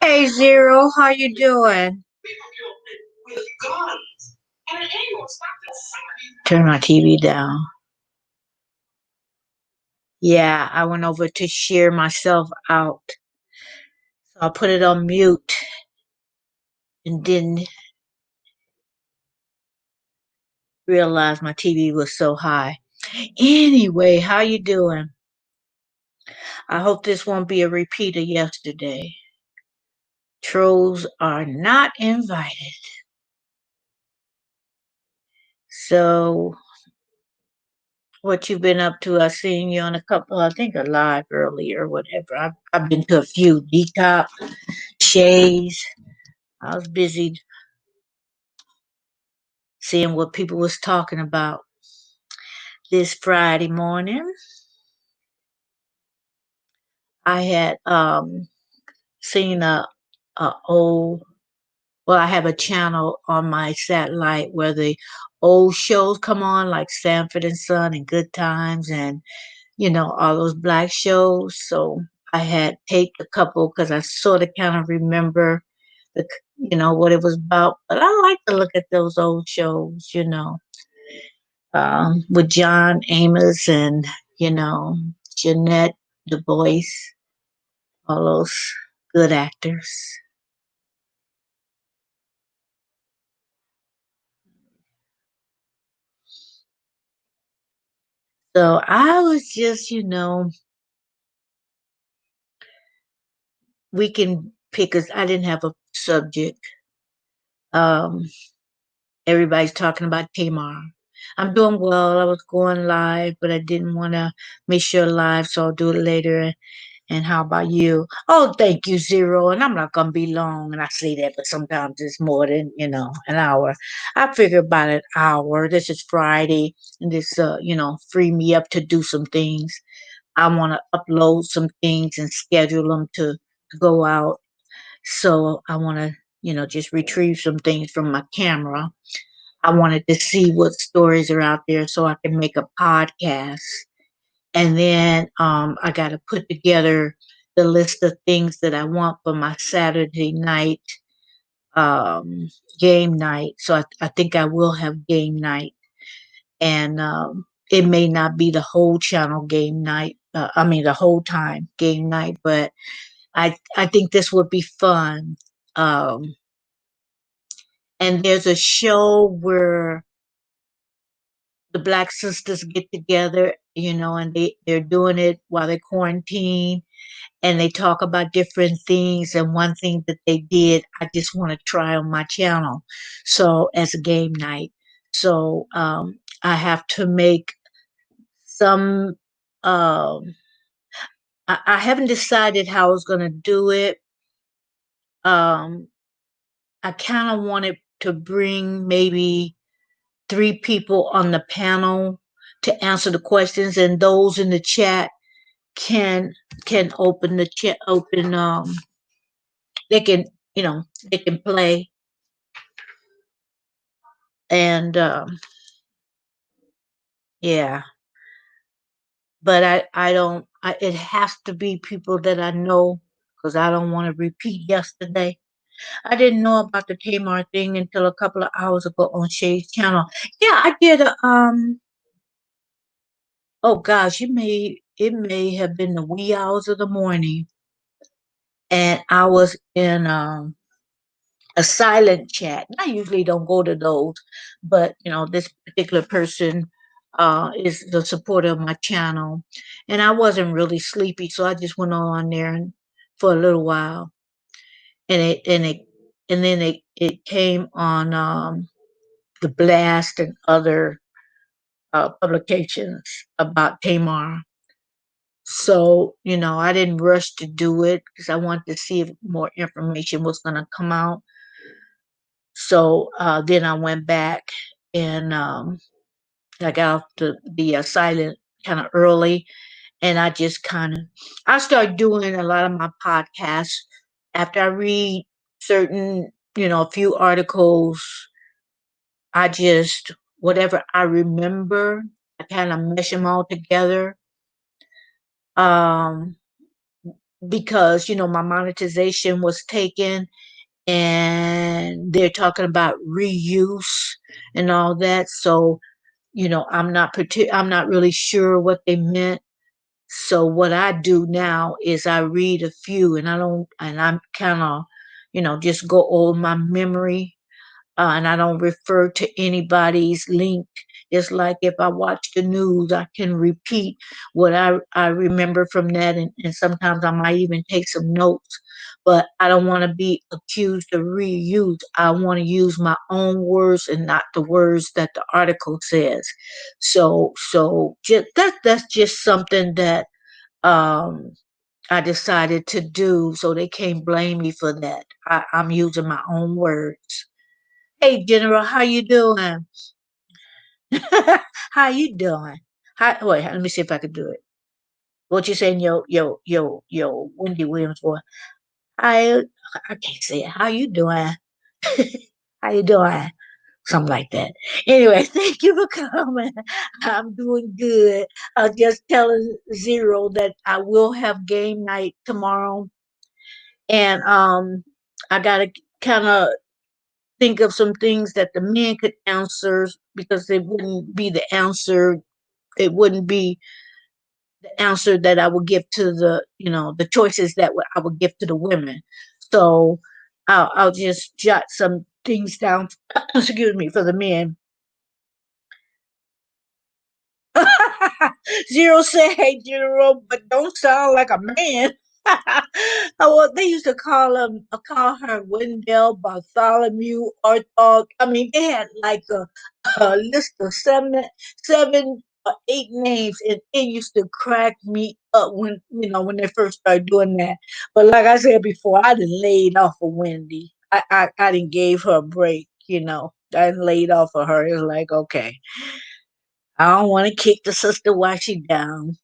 Hey Zero, how you doing? Turn my TV down. Yeah, I went over to shear myself out. So I put it on mute and didn't realize my TV was so high. Anyway, how you doing? I hope this won't be a repeat of yesterday. Trolls are not invited. So what you been up to? I seen you on a couple, I think a live earlier, whatever. I've been to a few detox, shays. I was busy seeing what people was talking about this Friday morning. I had seen a old well, I have a channel on my satellite where the old shows come on, like Sanford and Son and Good Times, and all those black shows. So I had taped a couple because I sort of kind of remember what it was about. But I like to look at those old shows, with John Amos and you know Jeanette Du Bois, all those good actors. So I was just, we can pick us. I didn't have a subject. Um, Everybody's talking about Tamar. I'm doing well. I was going live, but I didn't want to make sure live, so I'll do it later. And how about you? Oh, thank you, Zero. And I'm not gonna be long, and I say that, but sometimes it's more than an hour. I figure about an hour. This is Friday, and this free me up to do some things. I want to upload some things and schedule them to go out. So I want to just retrieve some things from my camera. I wanted to see what stories are out there so I can make a podcast. And then I got to put together the list of things that I want for my Saturday night um, game night. So I think I will have game night. And it may not be the whole channel game night. I mean, the whole time game night, but I think this would be fun. Um, and there's a show where the black sisters get together, and they're doing it while they quarantine, and they talk about different things. And one thing that they did, I just want to try on my channel, so as a game night. So I have to make some. Um, I haven't decided how I was going to do it. Um, I kind of wanted to bring maybe three people on the panel to answer the questions, and those in the chat can open the chat open they can they can play. And yeah, but I don't it has to be people that I know, because I don't want to repeat yesterday. I didn't know about the Tamar thing until a couple of hours ago on Shay's channel. Yeah, I did a oh gosh, it may have been the wee hours of the morning, and I was in a silent chat. I usually don't go to those, but this particular person is the supporter of my channel, and I wasn't really sleepy, so I just went on there and for a little while, and then it came on the blast and other publications about Tamar. So I didn't rush to do it because I wanted to see if more information was going to come out. So then I went back, and I got off the silent kind of early, and I just I started doing a lot of my podcasts after I read certain, a few articles. I just, whatever I remember, I kind of mesh them all together. Um, because my monetization was taken, and they're talking about reuse and all that. So I'm not really sure what they meant. So what I do now is I read a few, and I don't, and I'm kind of, just go over my memory, and I don't refer to anybody's link. It's like if I watch the news, I can repeat what I remember from that, and sometimes I might even take some notes. But I don't want to be accused of reuse. I want to use my own words and not the words that the article says. So just that's just something that um I decided to do, so they can't blame me for that. I'm using my own words. Hey, General, how you doing? How you doing? Wait, let me see if I can do it. What you saying, yo, Wendy Williams boy? I I can't say it. How you doing? How you doing? Something like that. Anyway, thank you for coming. I'm doing good. I was just telling Zero that I will have game night tomorrow, and I gotta kind of think of some things that the men could answer, because it wouldn't be the answer. It wouldn't be the answer that I would give to the choices that I would give to the women. So I'll just jot some things down. Excuse me, for the men. Zero said, "Hey, General, but don't sound like a man." Oh, well, they used to call her Wendell, Bartholomew, Arthur. I mean, they had like a list of seven or eight names, and it used to crack me up when they first started doing that. But like I said before, I done laid off of Wendy. I didn't gave her a break. I done laid off of her. It's like, okay, I don't want to kick the sister while she down.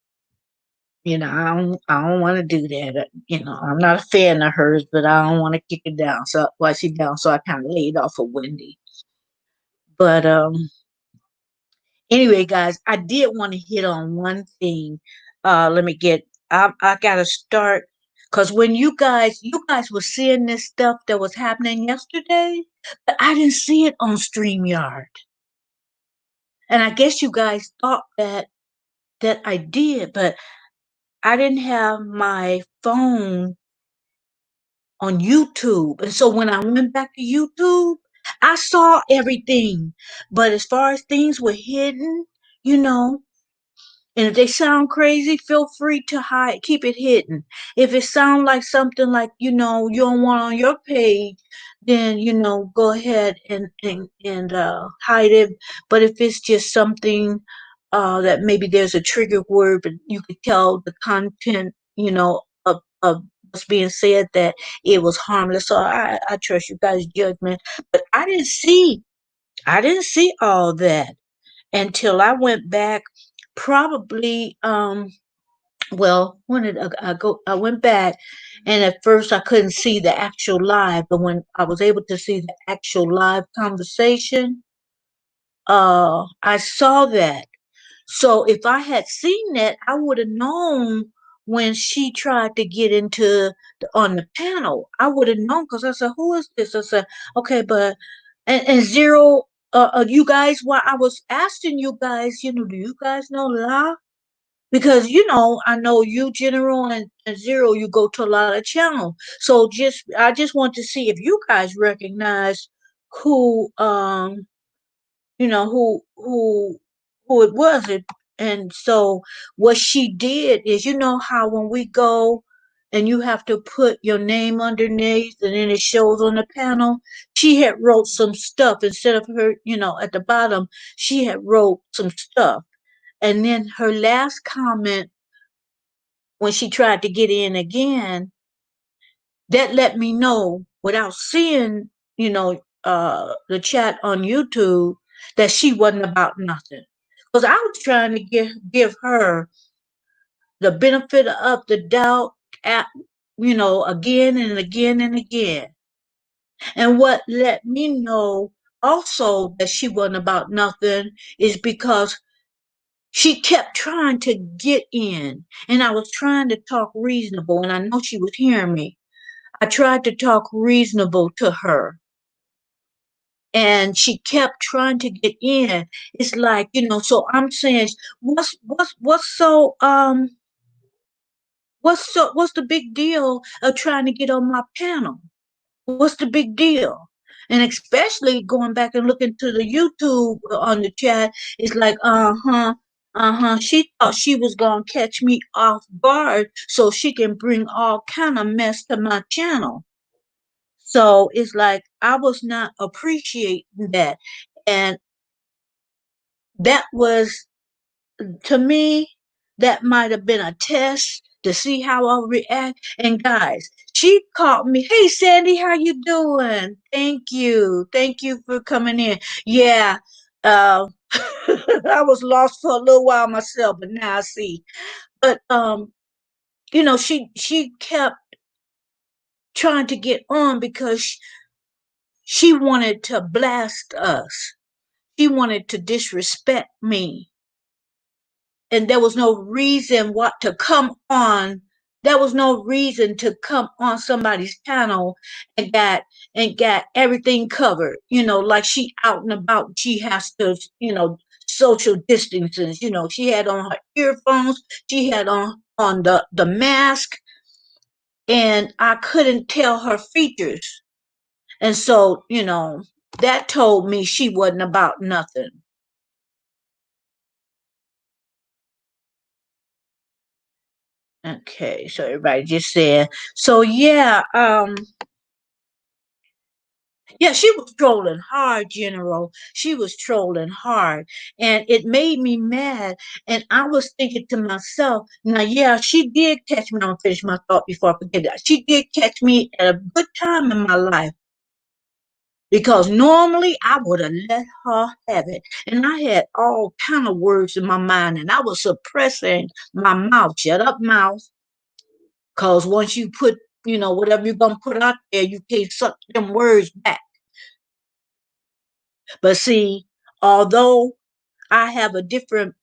I don't want to do that. I'm not a fan of hers, but I don't want to kick her down. So while she down, so I kind of laid off of Wendy. But anyway, guys, I did want to hit on one thing. Let me get. I gotta start, because when you guys were seeing this stuff that was happening yesterday, but I didn't see it on Streamyard, and I guess you guys thought that I did, but I didn't have my phone on YouTube. And so when I went back to YouTube, I saw everything. But as far as things were hidden, you know, and if they sound crazy, feel free to keep it hidden. If it sounds like something like, you don't want on your page, then, go ahead and hide it. But if it's just something that maybe there's a trigger word, but you could tell the content, of what's being said, that it was harmless. So I trust you guys' judgment. But I didn't see all that until I went back, probably well, when did I go? I went back, and at first I couldn't see the actual live, but when I was able to see the actual live conversation, I saw that. So if I had seen that, I would have known when she tried to get into on the panel. I would have known, because I said, "Who is this?" I said, "Okay, but," and Zero, you guys, while I was asking you guys, do you guys know La? Because I know you, General, and Zero, you go to a lot of channels. So I just want to see if you guys recognize who who it was. And so what she did is, how when we go and you have to put your name underneath and then it shows on the panel, she had wrote some stuff instead of her, at the bottom, she had wrote some stuff. And then her last comment, when she tried to get in again, that let me know, without seeing, the chat on YouTube, that she wasn't about nothing. Because I was trying to give her the benefit of the doubt, at, again and again and again. And what let me know also that she wasn't about nothing is because She kept trying to get in, and I was trying to talk reasonable, and I know she was hearing me. I tried to talk reasonable to her, and she kept trying to get in. It's like, so I'm saying, what's the big deal of trying to get on my panel? What's the big deal? And especially going back and looking to the YouTube on the chat, it's like, She thought she was gonna catch me off guard so she can bring all kind of mess to my channel. So it's like I was not appreciating that. And that was, to me, that might have been a test to see how I react. And guys, she called me, "Hey Sandy, how you doing? Thank you for coming in." Yeah, uh, I was lost for a little while myself, but now I see. But she kept trying to get on because she wanted to blast us. She wanted to disrespect me, and there was no reason what to come on. There was no reason to come on somebody's channel and got everything covered. Like she out and about. She has to, social distances. She had on her earphones. She had on the mask, and I couldn't tell her features. And so, that told me she wasn't about nothing. Okay, so everybody just said, so yeah, yeah, she was trolling hard, General. She was trolling hard, and it made me mad. And I was thinking to myself, now, yeah, she did catch me. I'm gonna finish my thought before I forget that. She did catch me at a good time in my life, because normally I would have let her have it. And I had all kind of words in my mind, and I was suppressing my mouth. Shut up, mouth. Because once you put, whatever you're going to put out there, you can't suck them words back. But see, although I have a different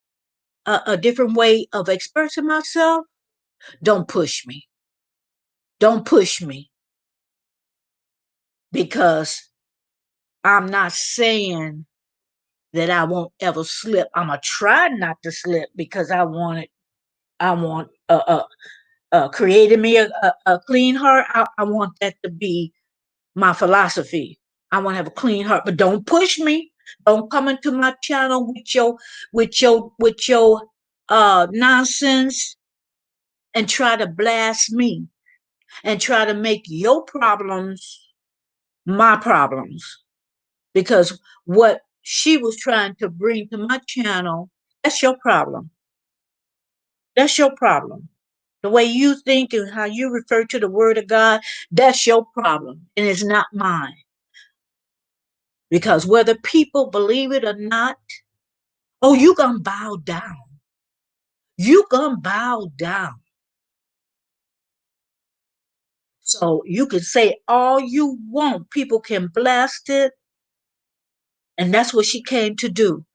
way of expressing myself, don't push me. Don't push me, because I'm not saying that I won't ever slip. I'm gonna try not to slip, because I want creating me a clean heart. I want that to be my philosophy. I want to have a clean heart, but don't push me. Don't come into my channel with your nonsense and try to blast me and try to make your problems my problems. Because what she was trying to bring to my channel, that's your problem. That's your problem. The way you think and how you refer to the word of God, that's your problem, and it's not mine. Because whether people believe it or not, oh, you gonna bow down. You gonna bow down. So you can say all you want. People can blast it. And that's what she came to do.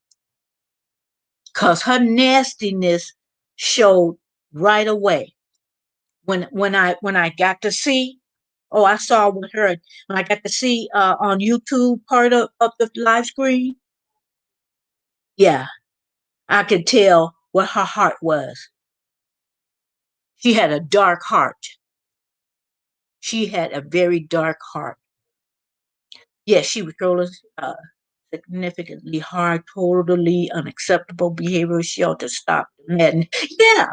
Because her nastiness showed right away. When I got to see, oh, I saw with her, when I got to see on YouTube part of the live screen, yeah, I could tell what her heart was. She had a dark heart. She had a very dark heart. Yes, she was trolling significantly hard, totally unacceptable behavior. She ought to stop the madness. Yeah.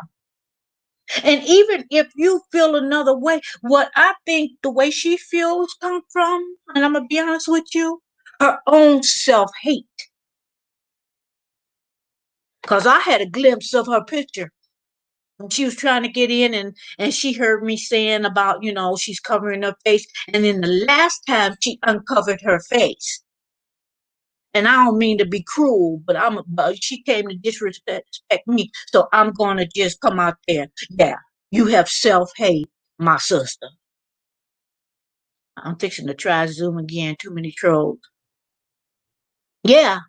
And even if you feel another way, what I think the way she feels come from, and I'm gonna be honest with you, her own self hate. Cause I had a glimpse of her picture. She was trying to get in, and she heard me saying about, she's covering her face. And then the last time she uncovered her face, and I don't mean to be cruel, but she came to disrespect me. So I'm gonna just come out there. Yeah, you have self-hate, my sister. I'm fixing to try Zoom again. Too many trolls. Yeah,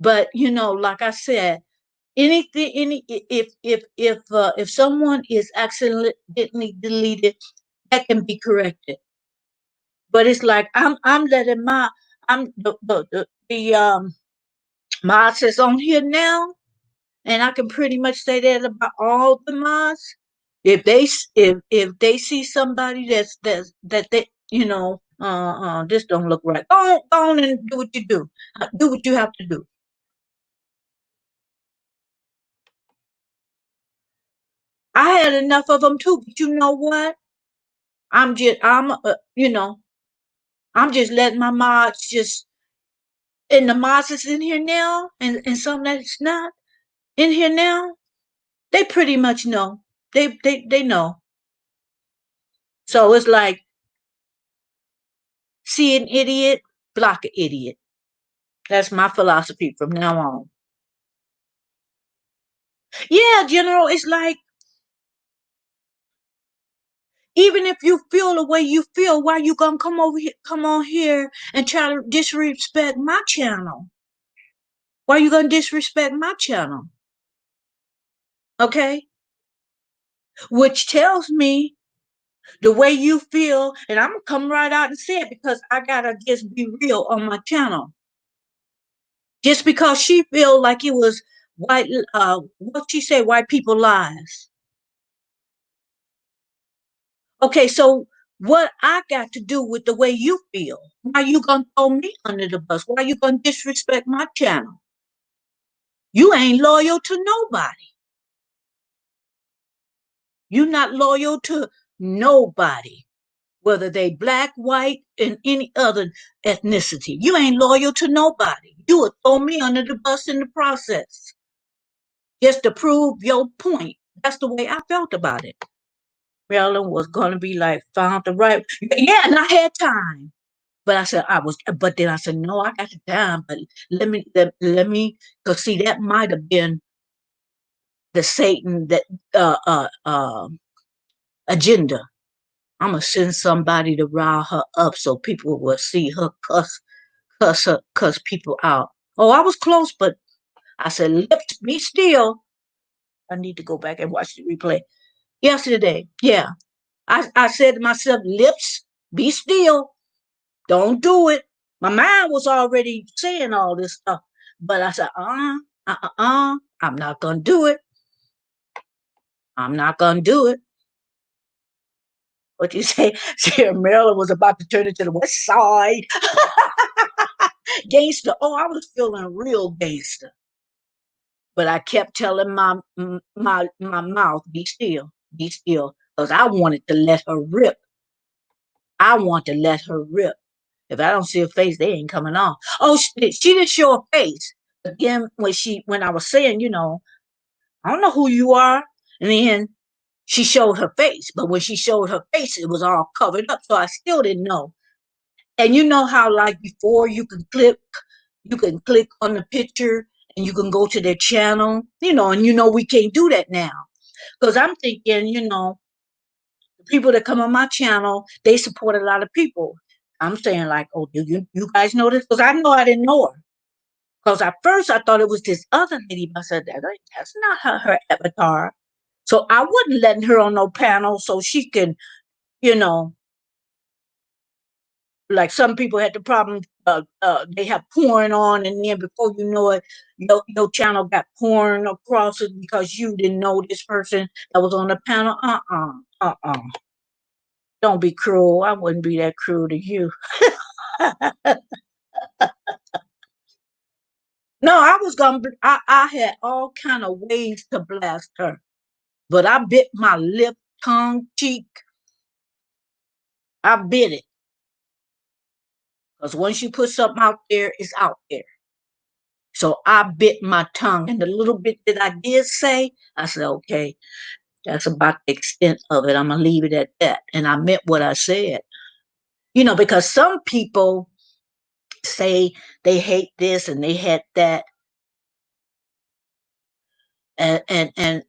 But like I said, anything, if someone is accidentally deleted, that can be corrected. But it's like I'm letting my I'm the mods that's on here now, and I can pretty much say that about all the mods. If they see somebody that they this don't look right, go on and do what you do. Do what you have to do. I had enough of them too, but you know what? I'm just letting my mods just and the mods that's in here now, and some that's not in here now. They pretty much know. They know. So it's like, see an idiot, block an idiot. That's my philosophy from now on. Yeah, General, it's like, even if you feel the way you feel, why you gonna come on here and try to disrespect my channel? Why you gonna disrespect my channel? Okay? Which tells me the way you feel, and I'm gonna come right out and say it because I gotta just be real on my channel. Just because she feel like it was white, what she say, white people lies. Okay, so what I got to do with the way you feel? Why you gonna throw me under the bus? Why you gonna disrespect my channel? You ain't loyal to nobody. You not loyal to nobody, whether they black, white, and any other ethnicity. You ain't loyal to nobody. You would throw me under the bus in the process just to prove your point. That's the way I felt about it. Marilyn was gonna be like, found the right, yeah, and I had time. But but then I said, no, I got the time. But let me, cause see, that might have been the Satan that uh uh uh agenda. I'm gonna send somebody to rile her up so people will see her cuss people out. Oh, I was close, but I said, lips be still. I need to go back and watch the replay. Yesterday, yeah, I said to myself, lips be still. Don't do it. My mind was already saying all this stuff, but I said, I'm not gonna do it. I'm not gonna do it. What you say? Sarah Maryland was about to turn into the West Side gangster. Oh, I was feeling real gangster, but I kept telling my mouth, be still, because I wanted to let her rip. I want to let her rip. If I don't see her face, they ain't coming off. Oh, she didn't show her face. Again, when I was saying, I don't know who you are, and then she showed her face. But when she showed her face, it was all covered up, so I still didn't know. And you know how, like before, you can click on the picture and you can go to their channel, and we can't do that now because I'm thinking, the people that come on my channel, they support a lot of people. I'm saying like, oh, do you guys know this? Because I know I didn't know her. Because at first I thought it was this other lady, but I said that's not her avatar. So I wasn't letting her on no panel so she can, you know, like some people had the problem. They have porn on, and then before you know it, your channel got porn across it because you didn't know this person that was on the panel. Don't be cruel. I wouldn't be that cruel to you. No, I was gonna. I had all kind of ways to blast her, but I bit my lip, tongue, cheek. I bit it because once you put something out there, it's out there. So I bit my tongue, and the little bit that I did say, I said, okay, that's about the extent of it. I'm gonna leave it at that, and I meant what I said. Because some people say they hate this and they hate that, and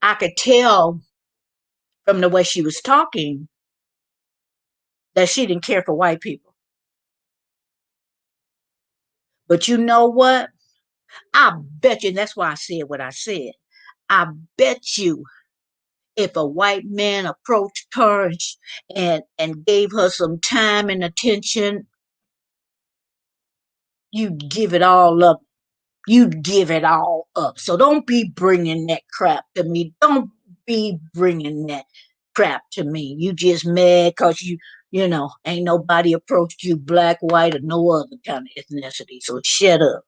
I could tell from the way she was talking that she didn't care for white people. But you know what? I bet you, and that's why I said what I said. I bet you if a white man approached her and gave her some time and attention, you'd give it all up. You'd give it all up. So don't be bringing that crap to me. Don't be bringing that crap to me. You just mad because ain't nobody approached you, black, white, or no other kind of ethnicity. So shut up.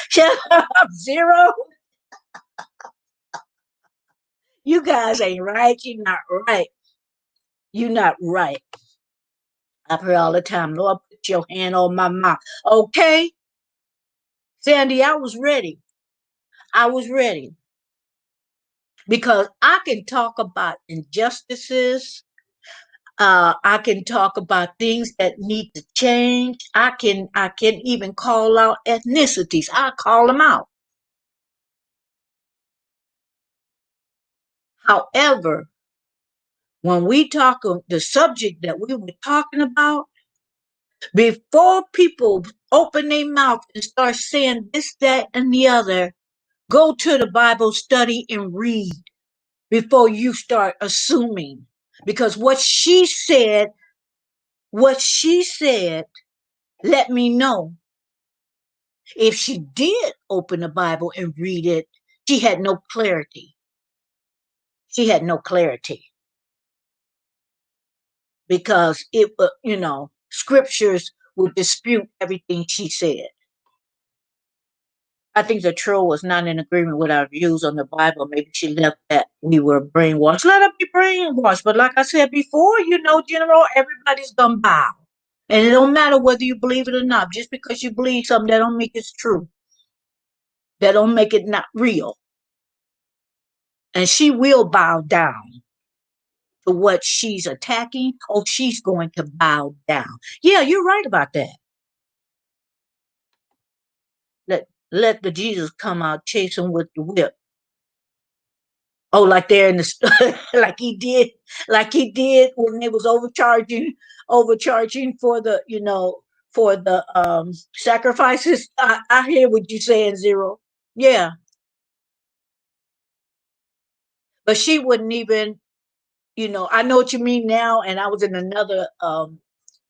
Shut up, Zero. You guys ain't right. You're not right. You're not right. I've heard all the time, Lord, put your hand on my mouth. Okay, Sandy, I was ready. I was ready because I can talk about injustices. I can talk about things that need to change. I can even call out ethnicities. I call them out. However, when we talk of the subject that we were talking about, before people open their mouth and start saying this, that, and the other, go to the Bible, study, and read before you start assuming. Because what she said, let me know. If she did open the Bible and read it, she had no clarity. She had no clarity because scriptures would dispute everything she said. I think the troll was not in agreement with our views on the Bible. Maybe she left that we were brainwashed. Let her be brainwashed. But like I said before, General, everybody's gonna bow. And it don't matter whether you believe it or not. Just because you believe something, that don't make it true. That don't make it not real. And she will bow down to what she's attacking. Oh, she's going to bow down. Yeah, you're right about that. Let the Jesus come out chasing with the whip. Oh, like they're in the like he did when they was overcharging for the sacrifices. I hear what you're saying, Zero. Yeah, but she wouldn't even. I know what you mean now, and I was in another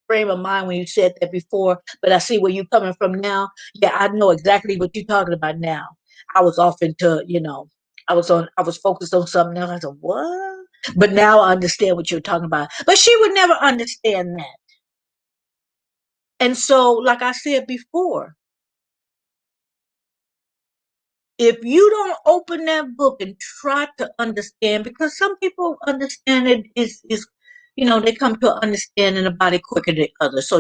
frame of mind when you said that before, but I see where you're coming from now. Yeah, I know exactly what you're talking about now. I was off into, I was focused on something else. I said, what? But now I understand what you're talking about. But she would never understand that. And so, like I said before, if you don't open that book and try to understand, because some people understand it is they come to an understanding about it quicker than others. So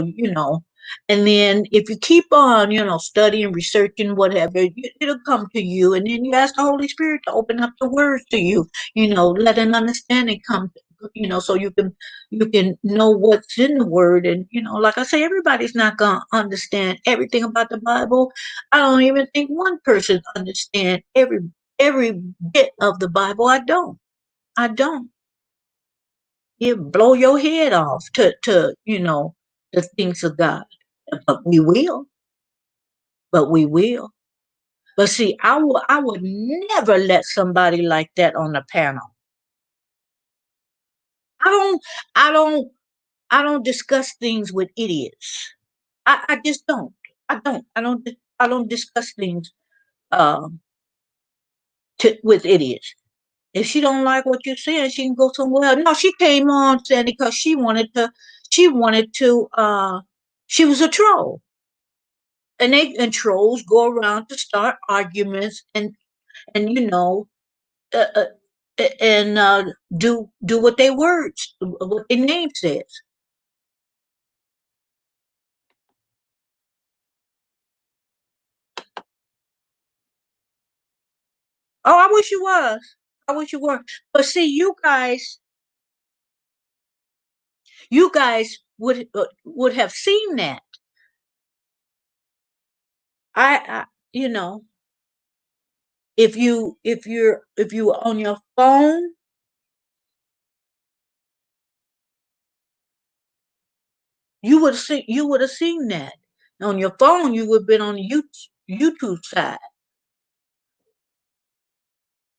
and then if you keep on studying, researching, whatever, it'll come to you, and then you ask the Holy Spirit to open up the words to you. Let an understanding come. So you can know what's in the Word, and like I say, everybody's not gonna understand everything about the Bible. I don't even think one person understand every bit of the Bible. I don't. I don't. You blow your head off to the things of God. But we will. But we will. But see, I would never let somebody like that on the panel. I don't I don't I don't discuss things with idiots. I just don't. I don't discuss things um with idiots. If she don't like what you're saying, she can go somewhere else. No, she came on, Sandy, because she wanted to she was a troll. And trolls go around to start arguments and uh, uh, and do what they words, what their name says. Oh, I wish you was. I wish you were. But see, you guys would have seen that. I you know if you were on your phone, you would have seen that. On your phone, you would have been on the YouTube side.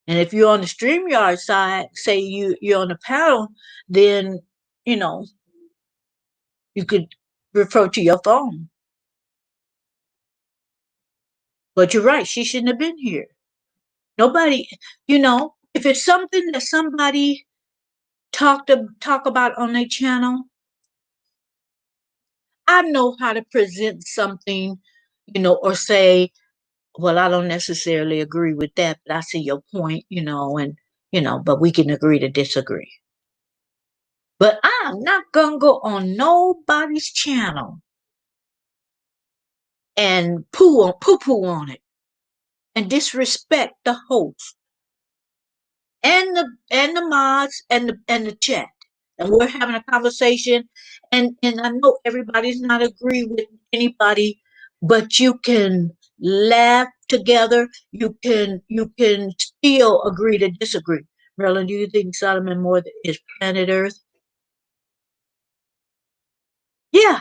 And if you're on the StreamYard side, say you're on the panel, then, you know, you could refer to your phone. But you're right, she shouldn't have been here. Nobody, if it's something that somebody talk about on their channel, I know how to present something, or say, well, I don't necessarily agree with that, but I see your point, and but we can agree to disagree. But I'm not gonna go on nobody's channel and poo poo on it and disrespect the host and the mods and the chat. And we're having a conversation, and I know everybody's not agree with anybody, but you can laugh together. You can still agree to disagree. Marilyn, do you think Solomon more is planet Earth? Yeah.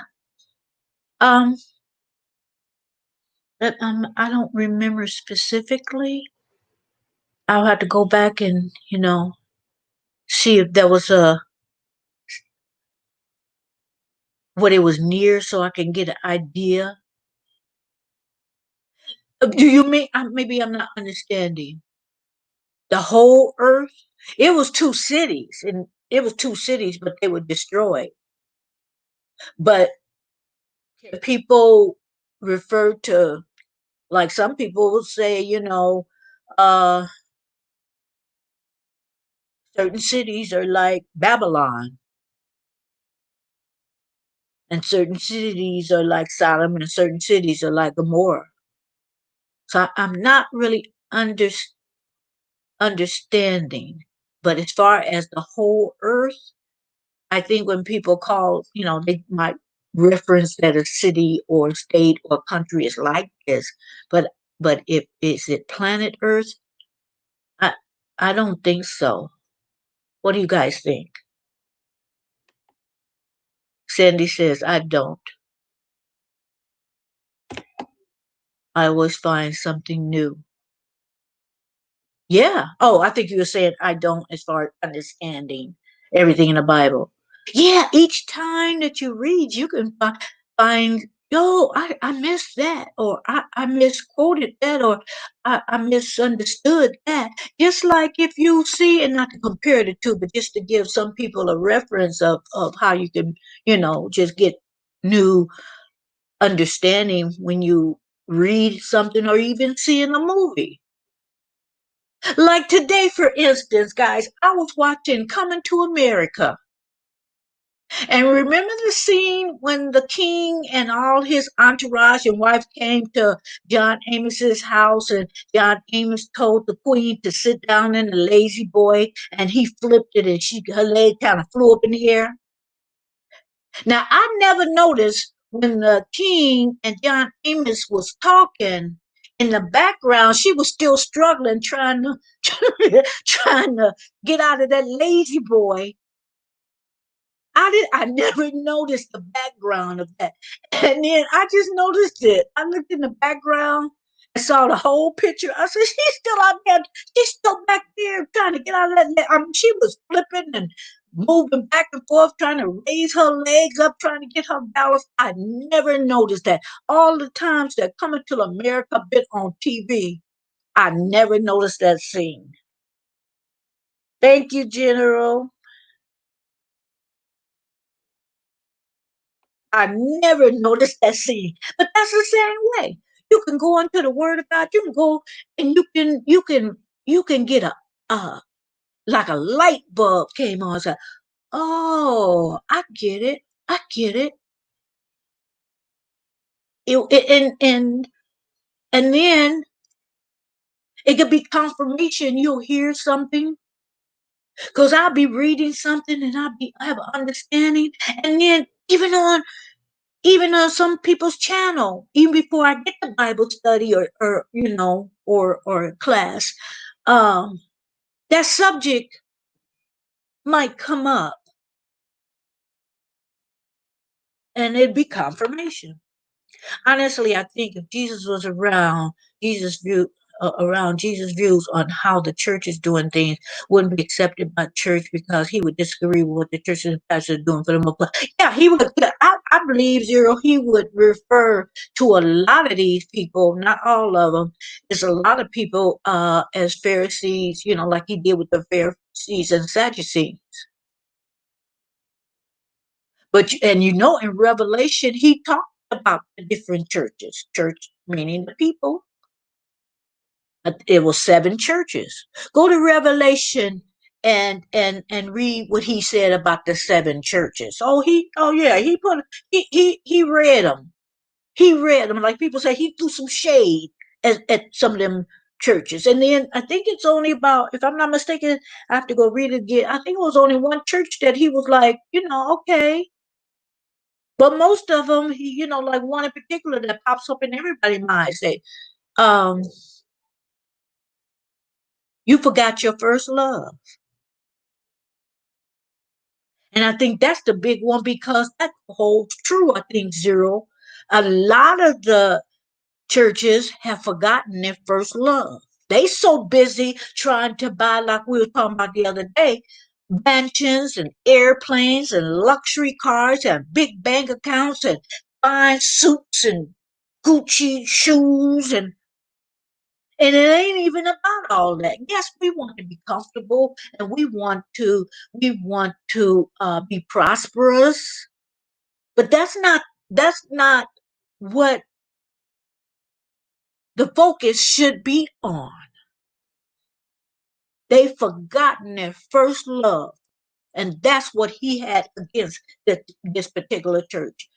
Um. I don't remember specifically. I'll have to go back and see if there was a what it was near, so I can get an idea. Do you mean maybe I'm not understanding the whole Earth? It was two cities, but they were destroyed. But people refer to, like, some people will say, uh, certain cities are like Babylon, and certain cities are like Sodom, and certain cities are like Gomorrah. So I'm not really understanding. But as far as the whole Earth, I think when people call, they might reference that a city or state or country is like this. But if is it planet Earth? I I don't think so. What do you guys think? Sandy says, I don't. I always find something new. Yeah. Oh, I think you were saying I don't as far as understanding everything in the Bible. Yeah, each time that you read, you can find, yo, I missed that, or I misquoted that, or I misunderstood that. Just like if you see, and not to compare the two, but just to give some people a reference of how you can, just get new understanding when you read something or even see in a movie. Like today, for instance, guys, I was watching Coming to America. And remember the scene when the king and all his entourage and wife came to John Amos's house, and John Amos told the queen to sit down in the lazy boy, and he flipped it, and her leg kind of flew up in the air. Now I never noticed when the king and John Amos was talking. In the background, she was still struggling, trying to trying to get out of that lazy boy. I never noticed the background of that. And then I just noticed it. I looked in the background, I saw the whole picture. I said, she's still out there, she's still back there trying to get out of that. I mean, she was flipping and moving back and forth, trying to raise her legs up, trying to get her balance. I never noticed that. All the times that Coming to America been on TV, I never noticed that scene. Thank you, General. I never noticed that scene, but that's the same way. You can go onto the Word of God. You can go and you can get a like a light bulb came on. So, oh, I get it. I get it. And then it could be confirmation. You'll hear something because I'll be reading something and I have an understanding, and then even on some people's channel, even before I get the Bible study or class, um, that subject might come up, and it'd be confirmation. Honestly, I think if Jesus was around, Jesus' views on how the church is doing things wouldn't be accepted by church because he would disagree with what the church and the pastor is doing for the most part. Yeah, he would. Yeah, I believe Zero. He would refer to a lot of these people, not all of them. There's a lot of people as Pharisees, like he did with the Pharisees and Sadducees. But in Revelation, he talked about the different churches. Church meaning the people. It was seven churches. Go to Revelation and read what he said about the seven churches. Oh yeah, he read them. He read them like people say he threw some shade at some of them churches. And then I think it's only about, if I'm not mistaken, I have to go read it again. I think it was only one church that he was like, okay. But most of them, like one in particular that pops up in everybody's mind, say, um, you forgot your first love. And I think that's the big one because that holds true, I think, Zero. A lot of the churches have forgotten their first love. They so busy trying to buy, like we were talking about the other day, mansions and airplanes and luxury cars and big bank accounts and fine suits and Gucci shoes and it ain't even about all that. Yes, we want to be comfortable and we want to be prosperous, but that's not what the focus should be on. They've forgotten their first love, and that's what he had against this particular church.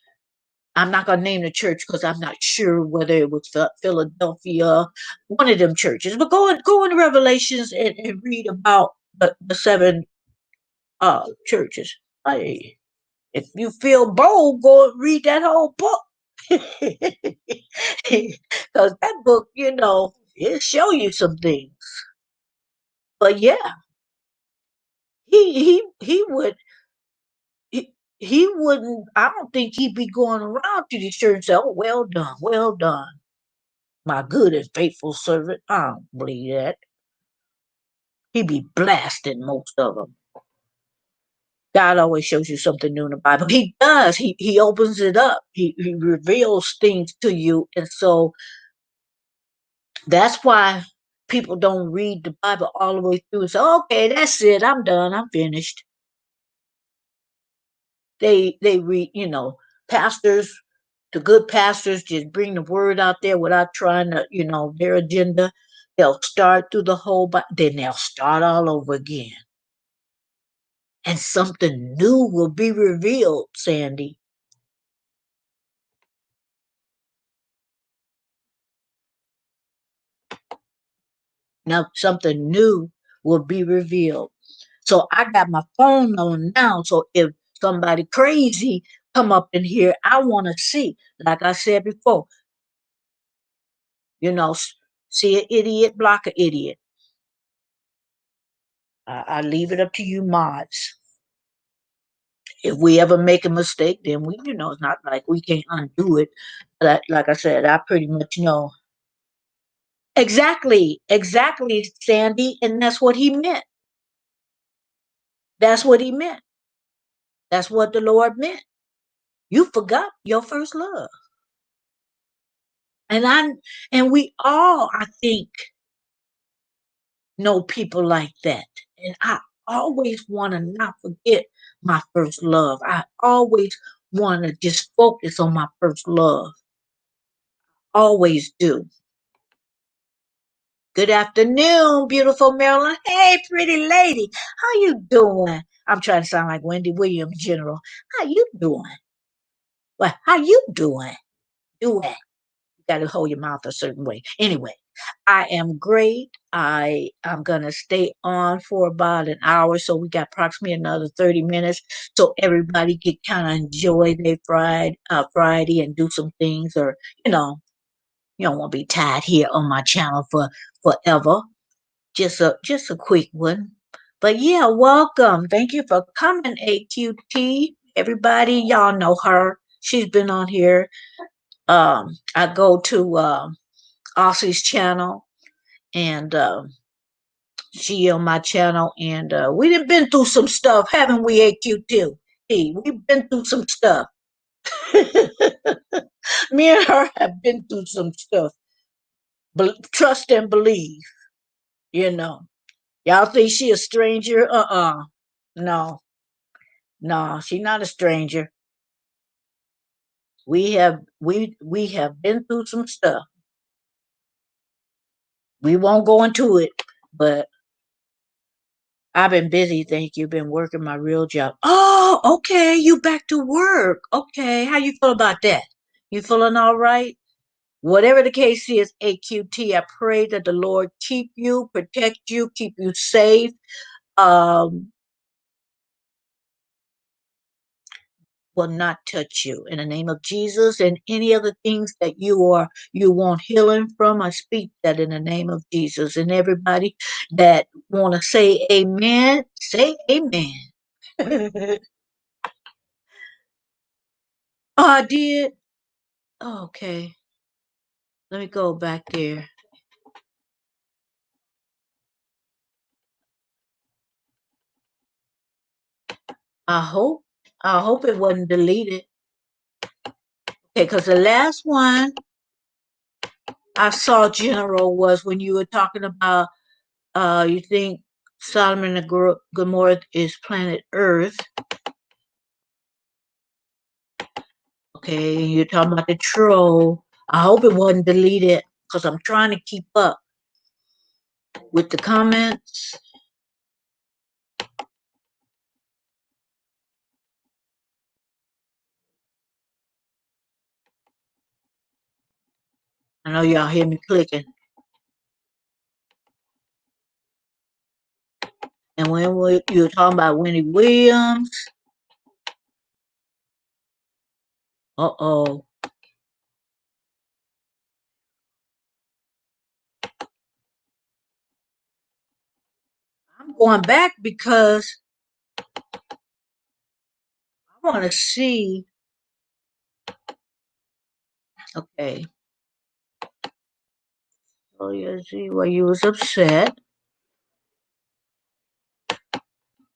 I'm not going to name the church because I'm not sure whether it was Philadelphia, one of them churches. But go in Revelations and read about the seven churches. Hey, if you feel bold, go read that whole book. Because that book, it'll show you some things. But yeah, he would he wouldn't. I don't think he'd be going around to the church and say, "Oh, well done, my good and faithful servant." I don't believe that. He'd be blasting most of them. God always shows you something new in the Bible. He does. He opens it up. He reveals things to you, and so that's why people don't read the Bible all the way through and say, "Okay, that's it. I'm done. I'm finished." They read, pastors, the good pastors just bring the word out there without trying to, their agenda. They'll start through the whole, but then they'll start all over again, and something new will be revealed. Sandy, now something new will be revealed. So I got my phone on now. So if somebody crazy come up in here, I want to see. Like I said before, you know, see an idiot, block an idiot. I leave it up to you, mods. If we ever make a mistake, then it's not like we can't undo it. Like I said, I pretty much know exactly, Sandy, and that's what he meant. That's what he meant. That's what the Lord meant. You forgot your first love, and we all, I think, know people like that, and I always want to not forget my first love. I always want to just focus on my first love. Always do. Good afternoon, beautiful Marilyn. Hey, pretty lady. How you doing? I'm trying to sound like Wendy Williams, General. How you doing? Well, how you doing? Doing. You got to hold your mouth a certain way. Anyway, I am great. I'm gonna stay on for about an hour, so we got approximately another 30 minutes, so everybody can kind of enjoy their Friday and do some things, or you don't want to be tied here on my channel for forever. Just a quick one. But yeah, welcome. Thank you for coming, AQT. Everybody, y'all know her. She's been on here. I go to Aussie's channel, and she on my channel, and we done been through some stuff, haven't we, AQ2? Hey, we've been through some stuff. Me and her have been through some stuff. Trust and believe, you know. Y'all think she a stranger? No, no, she not a stranger. We have been through some stuff. We won't go into it, but I've been busy. Thank you. Been working my real job. Oh, okay. You back to work. Okay. How you feel about that? You feeling all right? Whatever the case is, AQT, I pray that the Lord keep you, protect you, keep you safe. Um, will not touch you in the name of Jesus, and any other things that you want healing from, I speak that in the name of Jesus. And everybody that want to say amen. Oh, I did. Oh, okay, let me go back there. I hope i hope it wasn't deleted. Okay, because the last one I saw, General, was when you were talking about you think Solomon and Gomorrah is planet Earth. Okay, and you're talking about the troll. I hope it wasn't deleted because I'm trying to keep up with the comments. I know y'all hear me clicking. And when you were talking about Wendy Williams, uh-oh. I'm going back because I want to see. Okay. Oh, yeah, see where you was upset.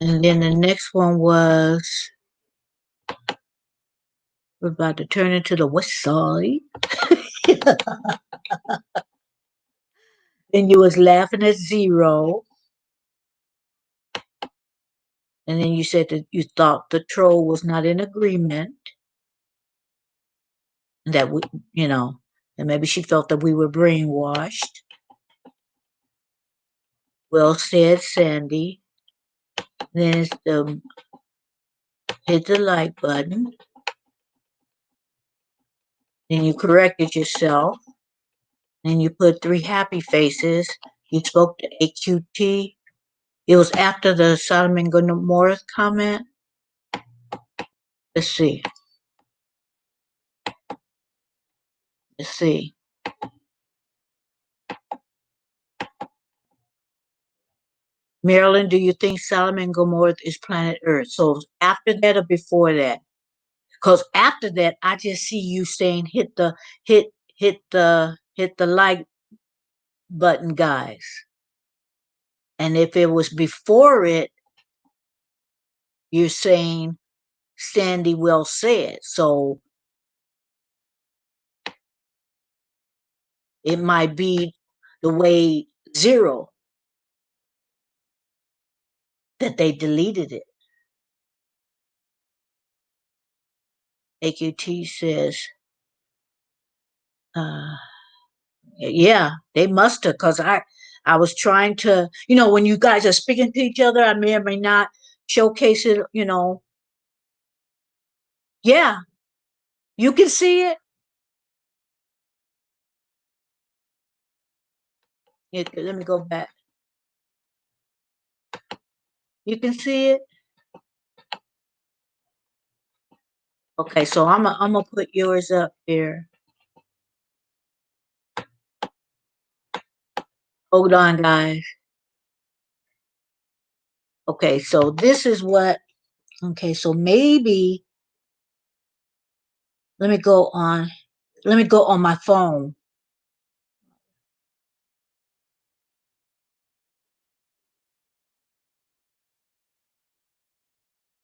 And then the next one was we're about to turn into the west side. Then you was laughing at Zero. And then you said that you thought the troll was not in agreement. That we, you know, and maybe she felt that we were brainwashed. Well said, Sandy. Then it's hit the like button. Then you corrected yourself. Then you put three happy faces. You spoke to AQT. It was after the Solomon Gomorrah comment. Let's see. Let's see. Marilyn, do you think Solomon Gomorrah is planet Earth? So after that or before that? Because after that, I just see you saying hit hit the like button, guys. And if it was before it, you're saying Sandy well said. So it might be the way Zero that they deleted it. AQT says, uh, yeah, they must have, because I was trying to, when you guys are speaking to each other, I may or may not showcase it. Yeah, you can see it. Let me go back. You can see it. Okay, so I'm gonna put yours up there. Hold on, guys. Okay, so this is what. Okay, so maybe let me go on. Let me go on my phone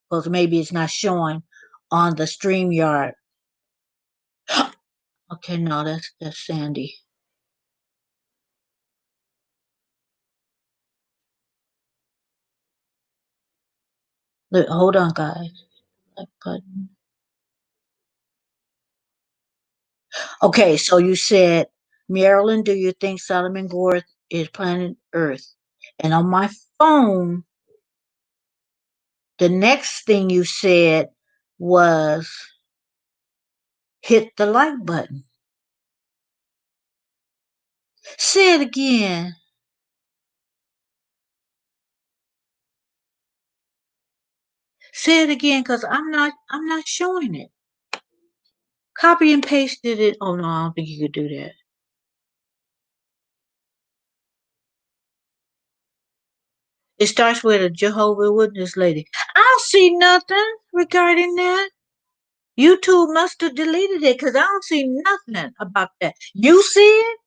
because maybe it's not showing on the StreamYard. Okay, no, that's Sandy. Look, hold on, guys. Like button. Okay, so you said, Marilyn, do you think Solomon Gore is planet Earth? And on my phone, the next thing you said was hit the like button. Say it again. Say it again, cause I'm not showing it. Copy and pasted it. Oh no, I don't think you could do that. It starts with a Jehovah Witness lady. I don't see nothing regarding that. YouTube must have deleted it because I don't see nothing about that. You see it?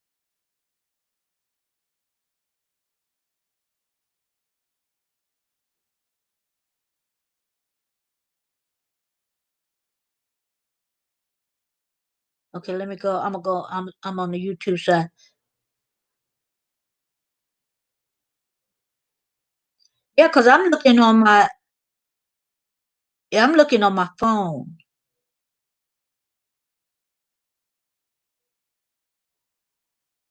Okay, let me go. I'm gonna go. I'm on the YouTube side. Yeah, cause I'm looking on my. Yeah, I'm looking on my phone.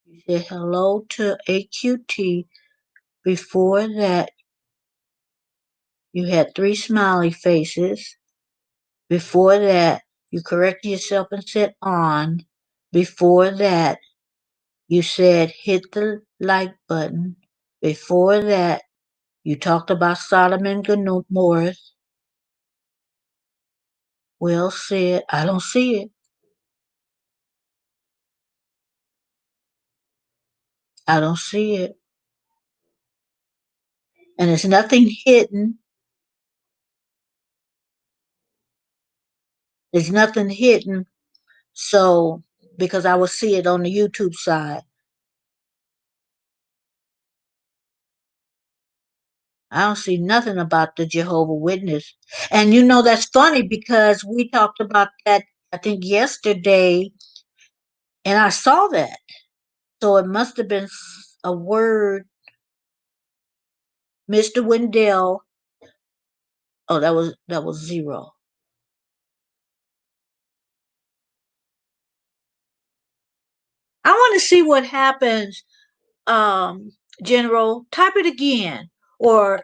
You said hello to AQT. Before that, you had three smiley faces. Before that, you corrected yourself and said on. Before that, you said hit the like button. Before that, you talked about Solomon Gomorrah. Well said. I don't see it. I don't see it. And there's nothing hidden. There's nothing hidden. So, because I will see it on the YouTube side, I don't see nothing about the Jehovah Witness. And you know, that's funny because we talked about that, I think, yesterday, and I saw that. So it must have been a word, Mr. Wendell. Oh, that was zero. I want to see what happens, um, General. Type it again, or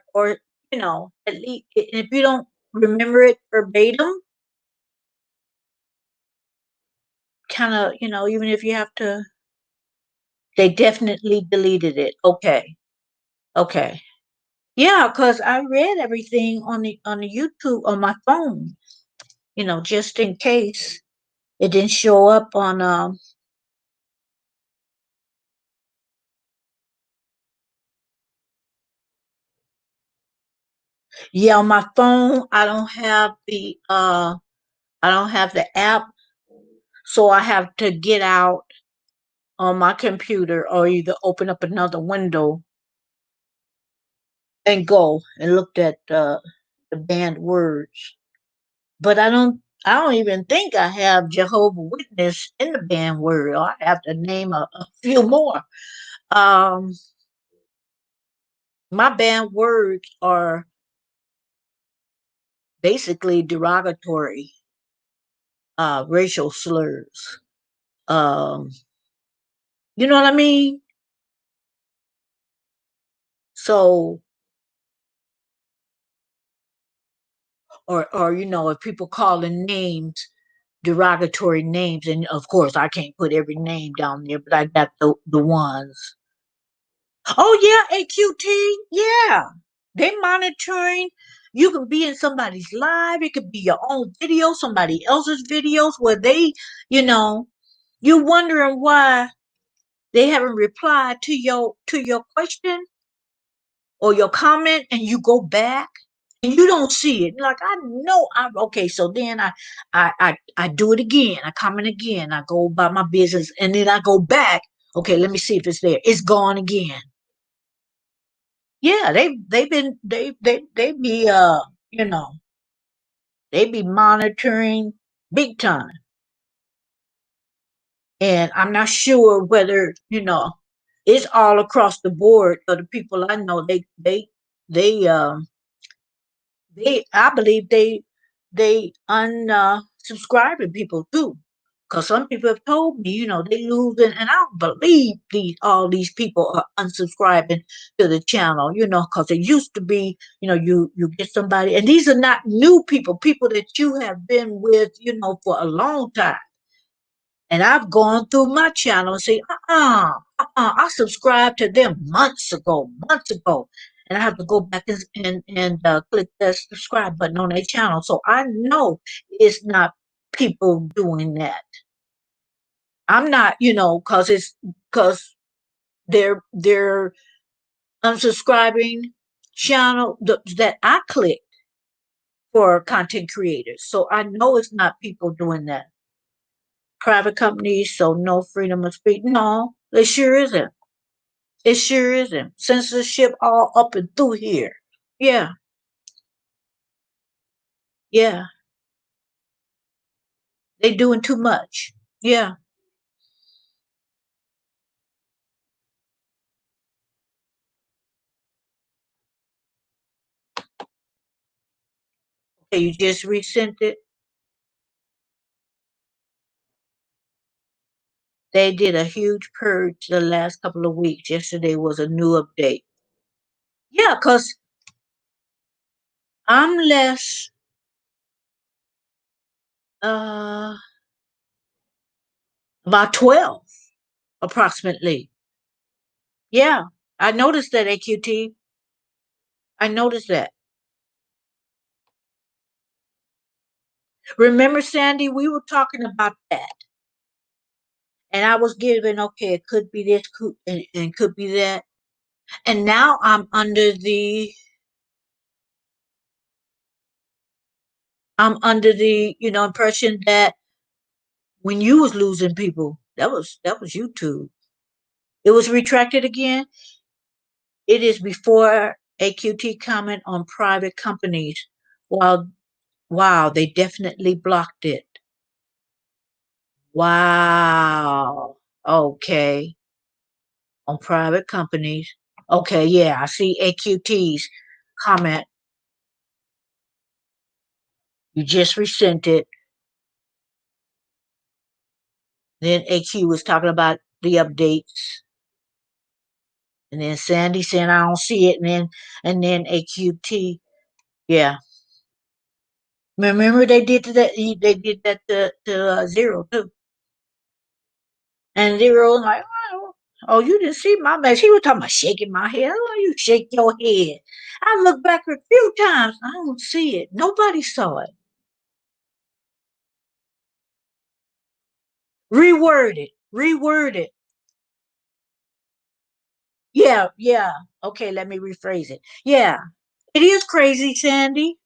at least if you don't remember it verbatim, kind of, even if you have to. They definitely deleted it. Okay, okay, yeah, because I read everything on the YouTube on my phone. Just in case it didn't show up on. Yeah, on my phone, I don't have the app, so I have to get out on my computer or either open up another window and go and look at the banned words. But I don't even think I have Jehovah Witness in the banned word. I have to name a few more. Um, my banned words are basically derogatory, racial slurs. Um, you know what I mean? So, or if people calling names, derogatory names, and of course I can't put every name down there, but I got the ones. Oh yeah, AQT, yeah, they monitoring. You can be in somebody's live. It could be your own video, somebody else's videos, where you know, you wondering why they haven't replied to your question or your comment, and you go back. and you don't see it. Like I know I'm okay. So then I do it again. I come in again. I go about my business, and then I go back. Okay, let me see if it's there. It's gone again. Yeah, they've been they be you know they be monitoring big time, and I'm not sure whether it's all across the board. But the people I know, they I believe they unsubscribing people too, because some people have told me, they losing, and I don't believe these all these people are unsubscribing to the channel, because it used to be, you get somebody, and these are not new people, people that you have been with, for a long time. And I've gone through my channel and say, I subscribed to them months ago. And I have to go back and click that subscribe button on their channel. So I know it's not people doing that. I'm not, cause they're unsubscribing channel that I click for content creators. So I know it's not people doing that. Private companies, so no freedom of speech. No, it sure isn't. It sure isn't. Censorship all up and through here. Yeah, yeah. They doing too much. Yeah. Okay, you just resent it. They did a huge purge the last couple of weeks. Yesterday was a new update. Yeah, because I'm less uh about 12 approximately. Yeah. I noticed that, AQT. I noticed that. Remember, Sandy, we were talking about that. And I was given, okay, it could be this, and could be that. And now I'm under the impression that when you was losing people, that was YouTube. It was retracted again. It is before AQT comment on private companies. Wow, wow, they definitely blocked it. Wow. Okay. On private companies. Okay, yeah, I see AQT's comment. You just resent it. Then AQ was talking about the updates. And then Sandy saying I don't see it. And then AQT. Yeah. Remember they did that to Zero too. And Zero was like, oh, you didn't see my mess. He was talking about shaking my head. Oh, you shake your head. I looked back a few times. I don't see it. Nobody saw it. Reword it. Reword it. Yeah, yeah. Okay, let me rephrase it. Yeah. It is crazy, Sandy.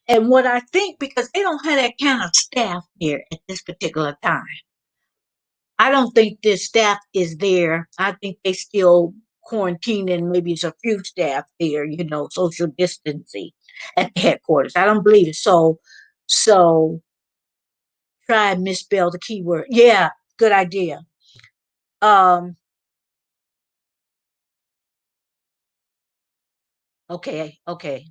And what I think, because they don't have that kind of staff there at this particular time, I don't think this staff is there. I think they still quarantining. Maybe it's a few staff there, social distancing at the headquarters. I don't believe it. So try and misspell the keyword. Yeah, good idea. Um, okay, okay.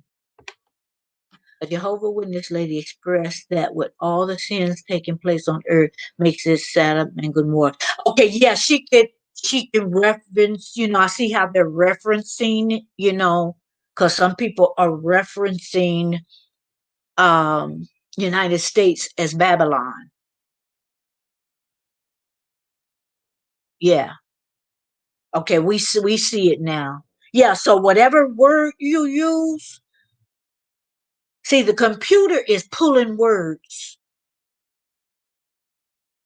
A Jehovah Witness lady expressed that with all the sins taking place on earth makes it Sodom and Gomorrah. Okay, yeah, she can reference, I see how they're referencing, because some people are referencing United States as Babylon. Yeah. Okay, we see it now. Yeah, so whatever word you use, see the computer is pulling words.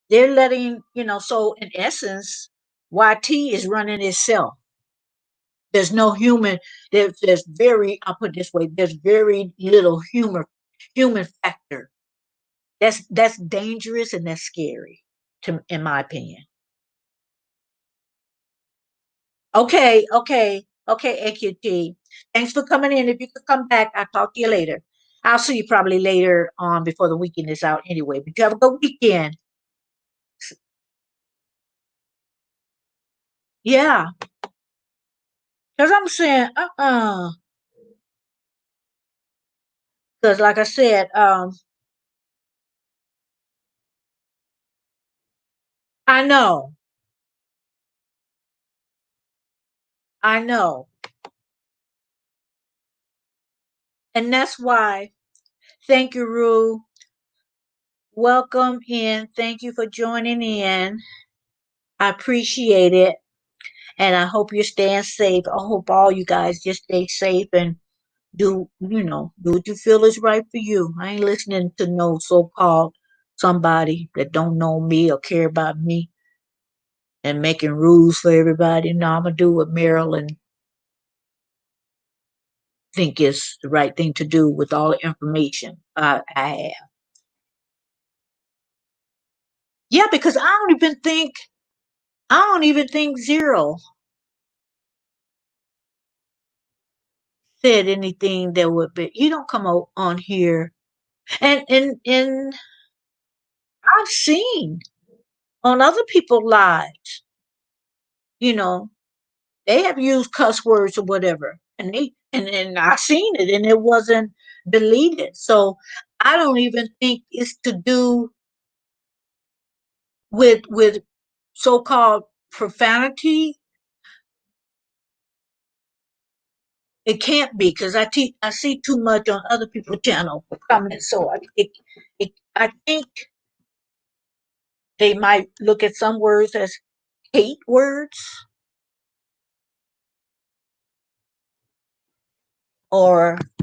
They're letting, so in essence, YT is running itself. There's no human. There's very. I'll put it this way. There's very little human factor. That's dangerous and that's scary, in my opinion. Okay, okay, okay, AQT. Thanks for coming in. If you could come back, I'll talk to you later. I'll see you probably later on before the weekend is out anyway. But you have a good weekend. Yeah, because I'm saying, because like I said, I know, I know, and that's why. Thank you, Rue. Welcome in. Thank you for joining in. I appreciate it. And I hope you're staying safe. I hope all you guys just stay safe and do what you feel is right for you. I ain't listening to no so called somebody that don't know me or care about me and making rules for everybody. No, I'm gonna do what Marilyn think is the right thing to do with all the information I have. Yeah, because I don't even think Zero said anything that would be. You don't come on here, and I've seen on other people's lives, you know, they have used cuss words or whatever, and I seen it, and it wasn't deleted. So I don't even think it's to do with so called profanity. It can't be because I see too much on other people's channel comments. So I think they might look at some words as hate words,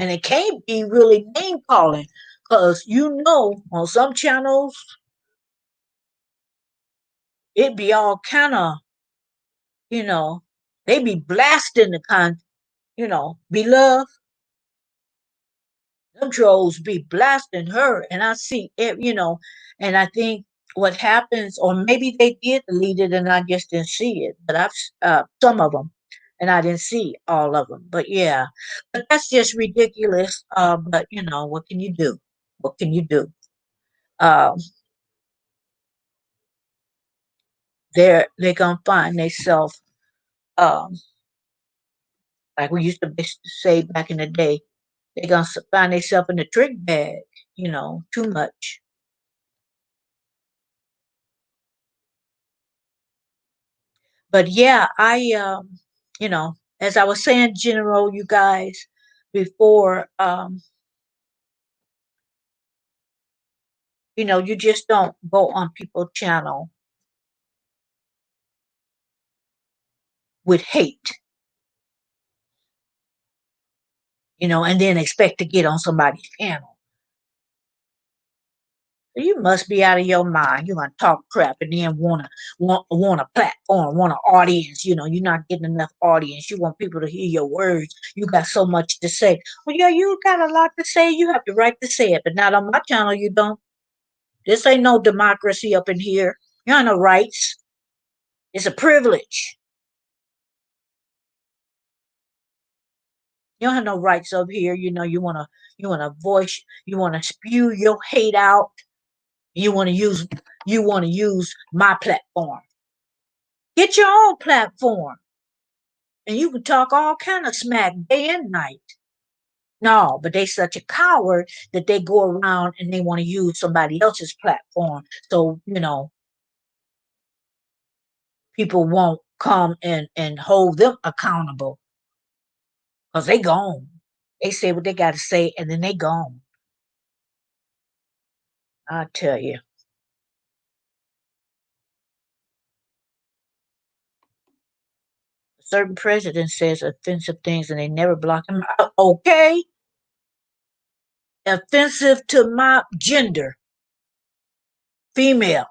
and it can't be really name calling because on some channels it be all kind of, you know, they be blasting the beloved. Them trolls be blasting her, and I see it, and I think what happens, or maybe they did delete it and I just didn't see it, but I've some of them, and I didn't see all of them. But yeah, but that's just ridiculous. But what can you do? What can you do? Um, they're gonna find themselves, um, like we used to say back in the day. They're gonna find themselves in the trick bag. Too much. But yeah, as I was saying, General, you guys, before, you just don't go on people's channel with hate, and then expect to get on somebody's channel. You must be out of your mind. You want to talk crap and then want a platform, want an audience. You're not getting enough audience. You want people to hear your words. You got so much to say. Well, yeah, you got a lot to say. You have the right to say it, but not on my channel. You don't. This ain't no democracy up in here. You ain't no rights. It's a privilege. You don't have no rights up here. You wanna voice, you wanna spew your hate out. You wanna use my platform. Get your own platform. And you can talk all kind of smack day and night. No, but they such a coward that they go around and they want to use somebody else's platform. So, people won't come and hold them accountable because they gone. They say what they got to say and then they gone. I tell you. A certain president says offensive things and they never block him out. Okay. Offensive to my gender, female.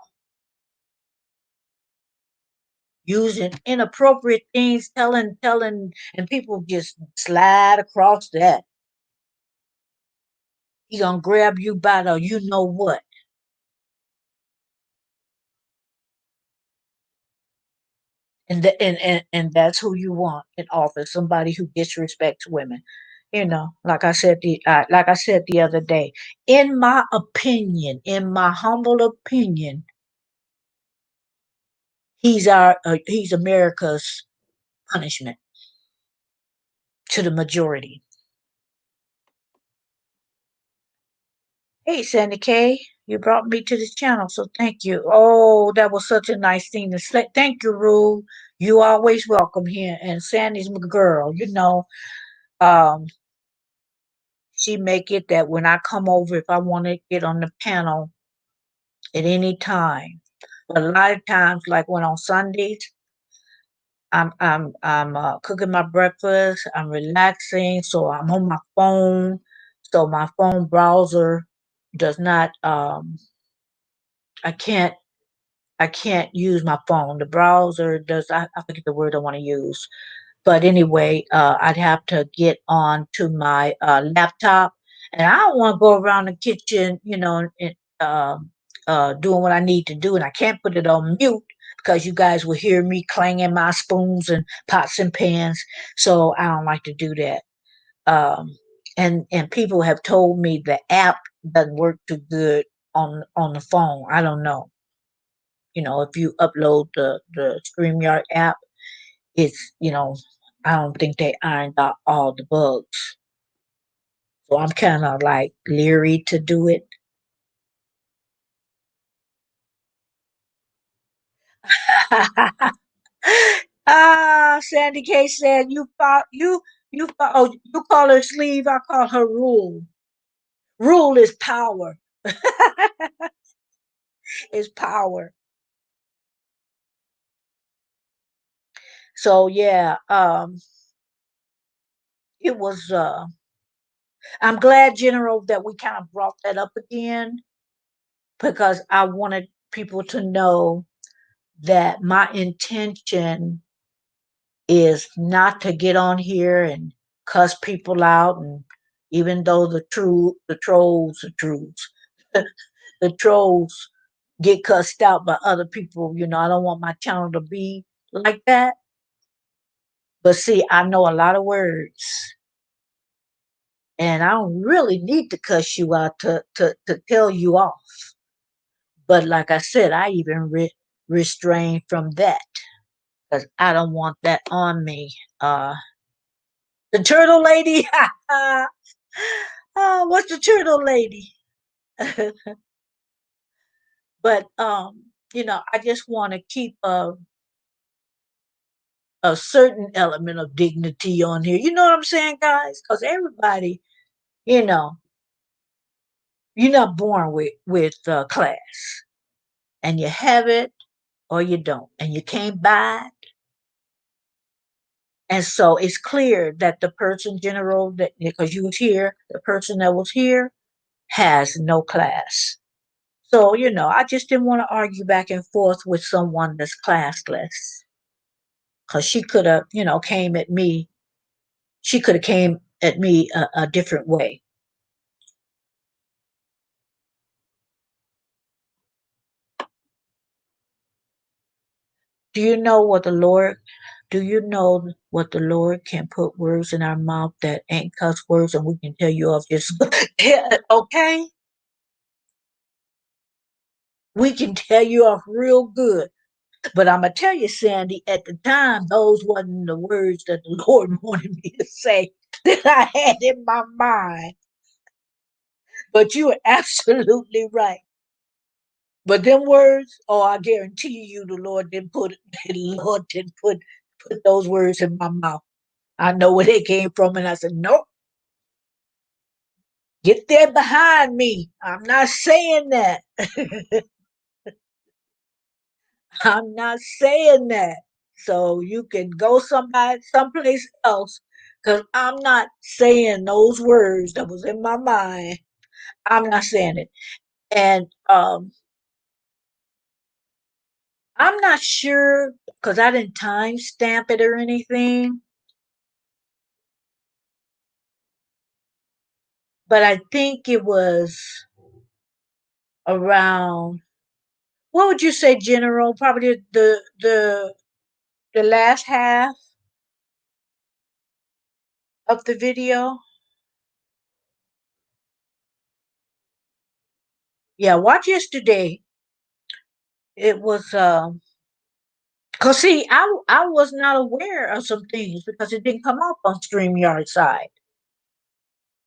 using inappropriate things, telling, and people just slide across that. He gonna grab you by the you know what, and that's who you want in office. Somebody who disrespects women. Like I said the other day. In my humble opinion, he's America's punishment to the majority. Hey, Sandy K, you brought me to this channel, so thank you. Oh, that was such a nice thing to say. Thank you, Rue. You always welcome here. And Sandy's my girl. Um, she make it that when I come over, if I want to get on the panel at any time. But a lot of times, like when on Sundays, I'm cooking my breakfast. I'm relaxing, so I'm on my phone. So my phone browser does not. I can't I can't use my phone. The browser does. I forget the word I want to use. But anyway, I'd have to get on to my laptop, and I don't want to go around the kitchen, doing what I need to do, and I can't put it on mute because you guys will hear me clanging my spoons and pots and pans. So I don't like to do that. Um, and people have told me the app doesn't work too good on the phone. I don't know. If you upload the StreamYard app, I don't think they ironed out all the bugs. So I'm kind of like leery to do it. Sandy K said you call her sleeve, I call her rule. Rule is power. Is power. So yeah, it was I'm glad, General, that we kind of brought that up again because I wanted people to know that my intention is not to get on here and cuss people out, and even though the trolls get cussed out by other people, I don't want my channel to be like that. But see, I know a lot of words, and I don't really need to cuss you out to tell you off. But like I said, I even restrain from that because I don't want that on me. The turtle lady. Oh, what's the turtle lady? But I just want to keep a certain element of dignity on here. You know what I'm saying, guys? Because everybody, you know, you're not born with class, and you have it or you don't, and you can't buy it. And so it's clear that the person general that because you was here, the person that was here has no class. So, I just didn't want to argue back and forth with someone that's classless. Because she could have, came at me. She could have came at me a different way. Do you know what the Lord? Do you know what the Lord can put words in our mouth that ain't cuss words, and we can tell you off just okay? We can tell you off real good. But I'm gonna tell you, Sandy, at the time, those wasn't the words that the Lord wanted me to say that I had in my mind. But you are absolutely right. But them words, oh, I guarantee you, the Lord didn't put the Lord didn't put those words in my mouth. I know where they came from, and I said, nope, get there behind me. I'm not saying that. I'm not saying that. So you can go someplace else, because I'm not saying those words that was in my mind. I'm not saying it. And I'm not sure because I didn't timestamp it or anything, but I think it was around. What would you say, General? Probably the last half of the video. Yeah, watch yesterday. It was cause see, I was not aware of some things because it didn't come up on StreamYard side.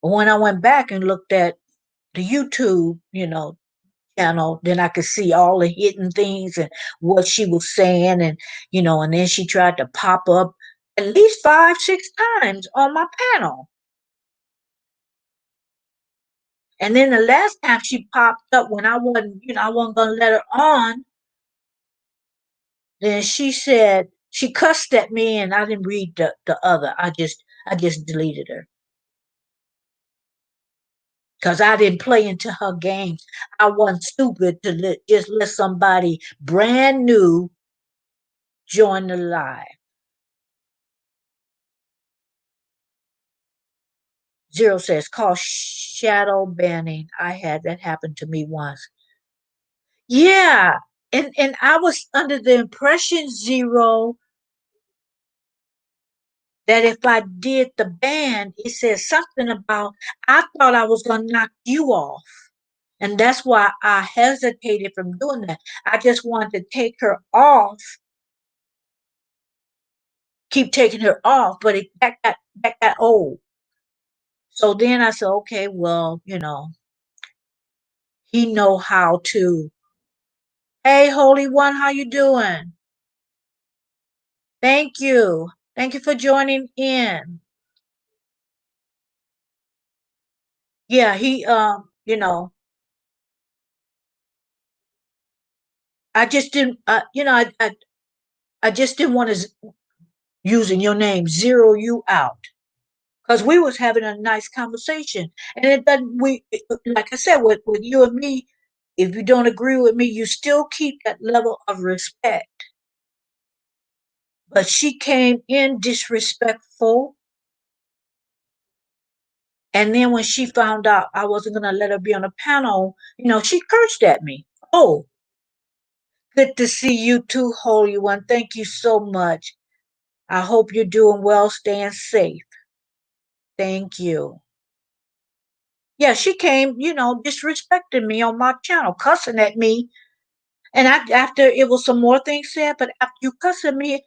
But when I went back and looked at the YouTube, channel, then I could see all the hidden things and what she was saying, and then she tried to pop up at least 5, 6 times on my panel. And then the last time she popped up when I wasn't gonna let her on, then she said she cussed at me and I didn't read the other. I just deleted her. Because I didn't play into her games. I wasn't stupid to just let somebody brand new join the live. Zero says, call shadow banning. I had that happen to me once. Yeah. And I was under the impression, Zero, that if I did the ban, it said something about, I thought I was going to knock you off. And that's why I hesitated from doing that. I just wanted to take her off, keep taking her off, but that got old. So then I said, okay, well, he know how to. Hey, Holy One, how you doing? Thank you. Thank you for joining in. Yeah, he I just didn't I just didn't want to using your name zero you out because we was having a nice conversation and it doesn't we like I said with you and me, if you don't agree with me, you still keep that level of respect. But she came in disrespectful. And then when she found out I wasn't going to let her be on the panel, she cursed at me. Oh, good to see you too, Holy One. Thank you so much. I hope you're doing well, staying safe. Thank you. Yeah, she came, disrespecting me on my channel, cussing at me. And after it was some more things said, but after you cussing me,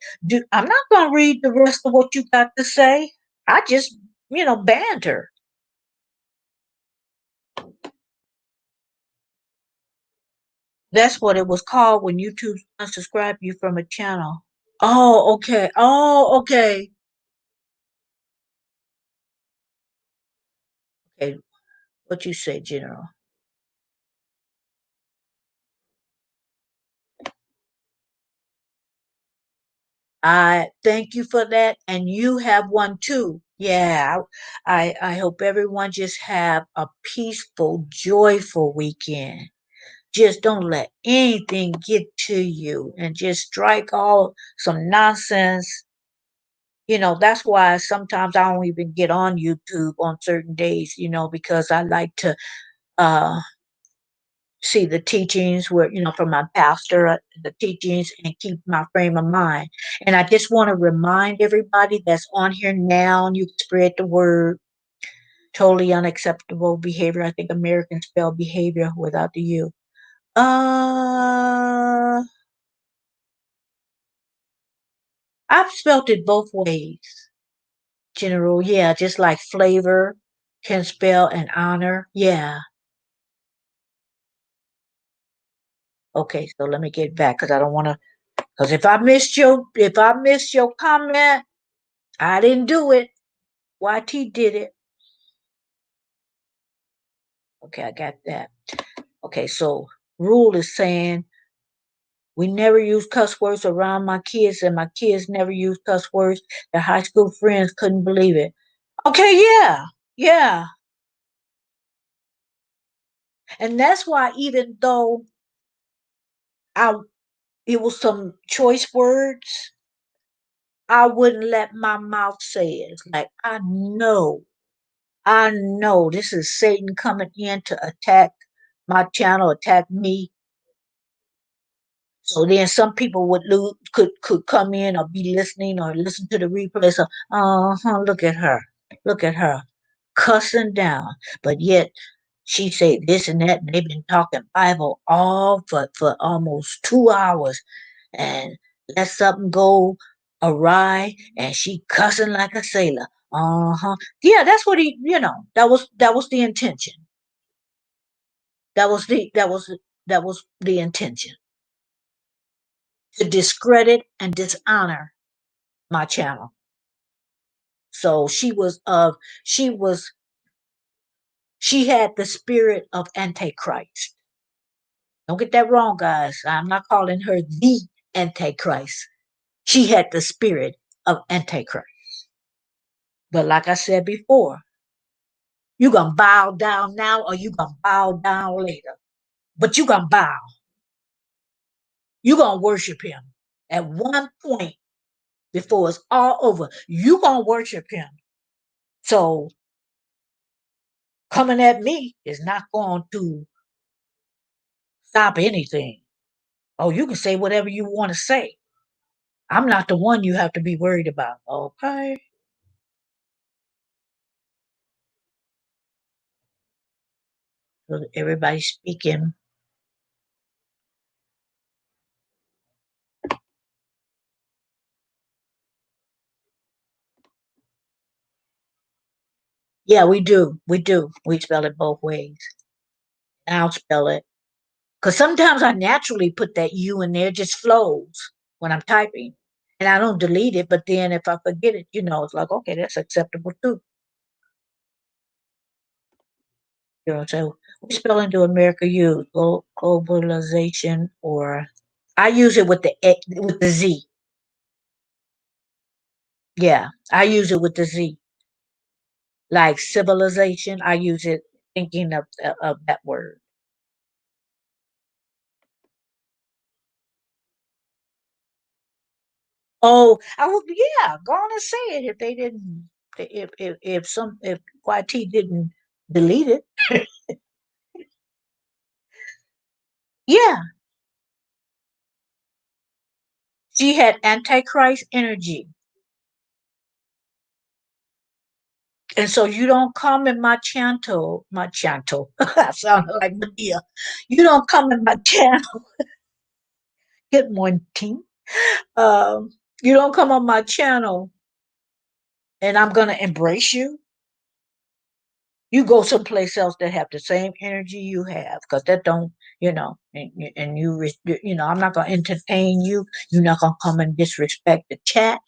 I'm not going to read the rest of what you got to say. I just, banned her. That's what it was called when YouTube unsubscribed you from a channel. Oh, okay. Oh, okay. Okay. What you say, General? I thank you for that, and you have one too. Yeah, I hope everyone just have a peaceful, joyful weekend. Just don't let anything get to you, and just strike all some nonsense. That's why sometimes I don't even get on YouTube on certain days. Because I like to uh see the teachings where from my pastor, the teachings, and keep my frame of mind. And I just want to remind everybody that's on here now, and you can spread the word. Totally unacceptable behavior. I think Americans spell behavior without the u. uh I've spelt it both ways, General. Yeah, just like flavor can spell and honor. Yeah. Okay, so let me get back because I don't want to. Because if I missed your comment, I didn't do it. YT did it. Okay, I got that. Okay, so Rule is saying we never use cuss words around my kids, and my kids never use cuss words. Their high school friends couldn't believe it. Okay, yeah, yeah. And that's why even though I it was some choice words. I wouldn't let my mouth say it. It's like I know this is Satan coming in to attack my channel, attack me. So then some people could come in or be listening or listen to the replay. So, look at her, cussing down. But yet she say this and that, and they've been talking Bible all for almost 2 hours, and let something go awry, and she cussing like a sailor. Yeah, that's what that was the intention. That was the intention to discredit and dishonor my channel. So she was she had the spirit of Antichrist. Don't get that wrong, guys. I'm not calling her the Antichrist. She had the spirit of Antichrist. But like I said before, you gonna bow down now or you gonna bow down later. But you gonna bow. You gonna worship him. At one point before it's all over, you gonna worship him. So coming at me is not going to stop anything. Oh, you can say whatever you want to say. I'm not the one you have to be worried about. Okay. So everybody's speaking. Yeah, we do. We do. We spell it both ways. I'll spell it. Because sometimes I naturally put that U in there, just flows when I'm typing. And I don't delete it, but then if I forget it, it's like, okay, that's acceptable too. So we spell into America use globalization, or I use it with the Z. Yeah, I use it with the Z. Like civilization, I use it thinking of that word. Oh, I would, yeah, go on and say it if they didn't, if YT didn't delete it. Yeah, she had antichrist energy, and so you don't come in my channel. I sound like Medea. You don't come in my channel. Good morning. Um, you don't come on my channel, and I'm gonna embrace you. You go someplace else that have the same energy you have, because that don't, and I'm not gonna entertain you. You're not gonna come and disrespect the chat,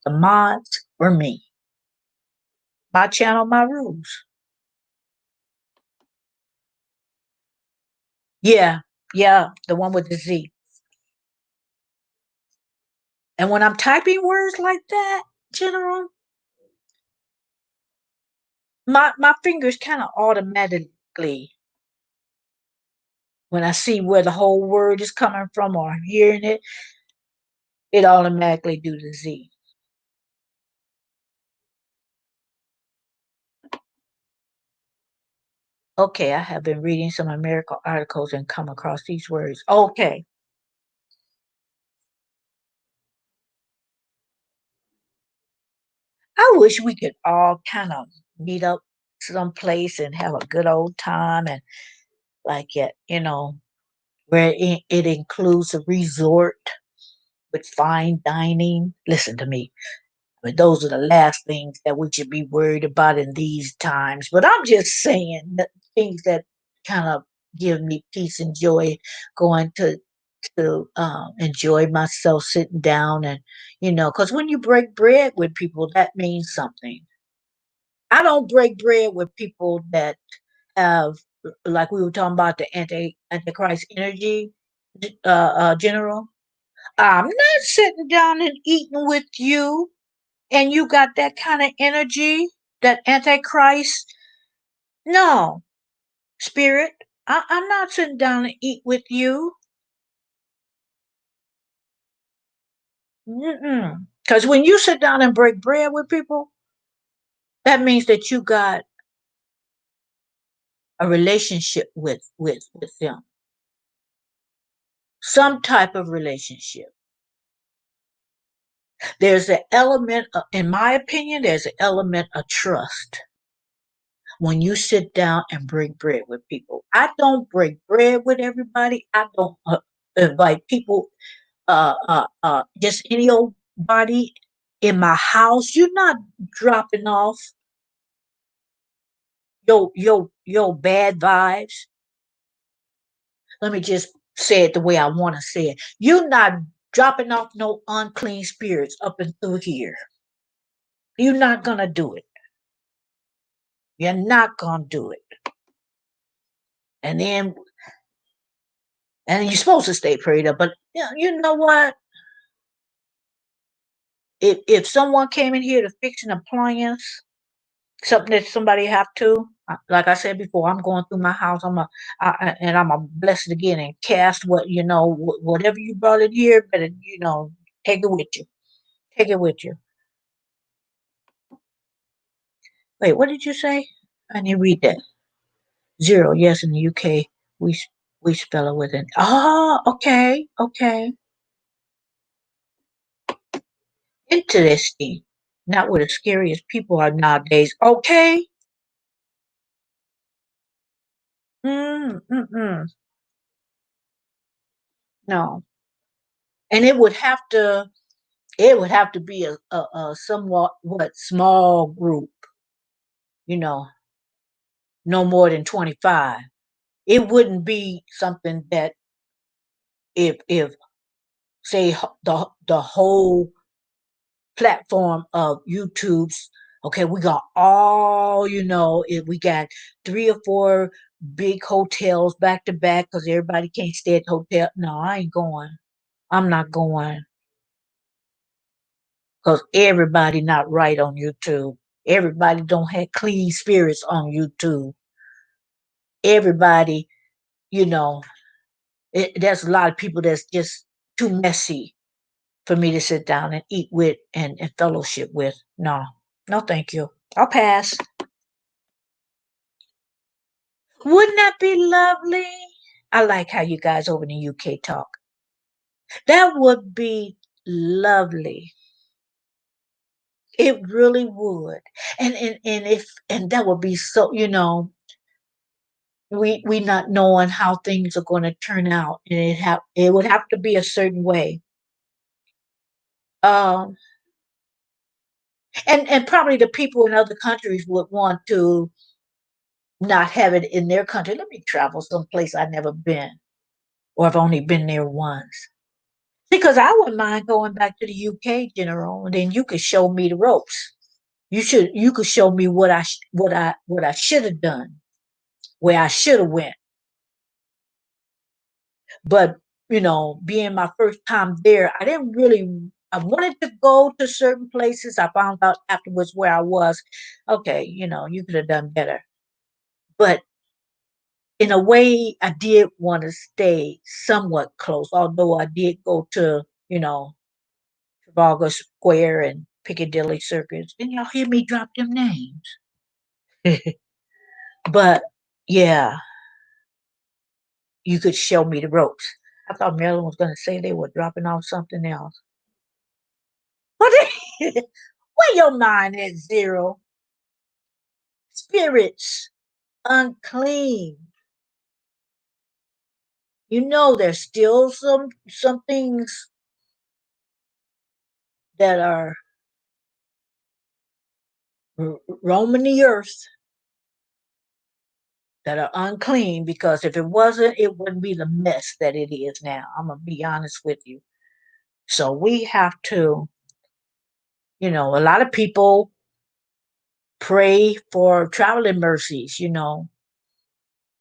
the mods, or me. My channel, my rules. Yeah, yeah, the one with the Z. And when I'm typing words like that, General, my fingers kind of automatically, when I see where the whole word is coming from or I'm hearing it, it automatically do the Z. Okay, I have been reading some American articles and come across these words. Okay. I wish we could all kind of meet up someplace and have a good old time, and like where it includes a resort with fine dining. Listen to me. But those are the last things that we should be worried about in these times. But I'm just saying that things that kind of give me peace and joy, going to enjoy myself sitting down, and because when you break bread with people, that means something. I don't break bread with people that have, like we were talking about, the antichrist energy, general. I'm not sitting down and eating with you, and you got that kind of energy, that antichrist. No, spirit. I'm not sitting down and eat with you. Because when you sit down and break bread with people, that means that you got a relationship with them, some type of relationship. There's an element, in my opinion, there's an element of trust when you sit down and break bread with people. I don't break bread with everybody. I don't invite people, just any old body in my house. You're not dropping off your bad vibes. Let me just say it the way I want to say it. You're not dropping off no unclean spirits up and through here. You're not gonna do it. You're not gonna do it. And then, and you're supposed to stay prayed up. But you know what? If someone came in here to fix an appliance, something that somebody have to, like I said before, I'm going through my house. And I'm a bless it again and cast what whatever you brought in here. Better take it with you. Take it with you. Wait, what did you say? I didn't read that. Zero. Yes, in the UK we spell it with an. Oh, okay, okay, interesting. Not where the scariest people are nowadays. Okay. Mm. No, and it would have to be a somewhat what small group. You know, no more than 25. It wouldn't be something that if say the whole platform of YouTube's. Okay, we got if we got three or four big hotels back to back because everybody can't stay at the hotel. No, I ain't going. I'm not going because everybody not right on YouTube. Everybody don't have clean spirits on YouTube. Everybody, you know, there's a lot of people that's just too messy for me to sit down and eat with and fellowship with. No, no, thank you. I'll pass. Wouldn't that be lovely? I like how you guys over in the UK talk. That would be lovely. It really would. And that would be so, we not knowing how things are going to turn out and it would have to be a certain way. Um and probably the people in other countries would want to not have it in their country. Let me travel someplace I've never been or I've only been there once. Because I wouldn't mind going back to the UK, General, and then you could show me the ropes. You could show me what I should have done, where I should have went. But being my first time there, I didn't really. I wanted to go to certain places. I found out afterwards where I was. Okay, you could have done better. But in a way, I did want to stay somewhat close, although I did go to, Trafalgar Square and Piccadilly Circus. And y'all hear me drop them names. But yeah, you could show me the ropes. I thought Marilyn was going to say they were dropping off something else. What? Where your mind at, Zero? Spirits unclean. There's still some things that are roaming the earth that are unclean because if it wasn't, it wouldn't be the mess that it is now. I'm gonna be honest with you. So we have to, a lot of people pray for traveling mercies.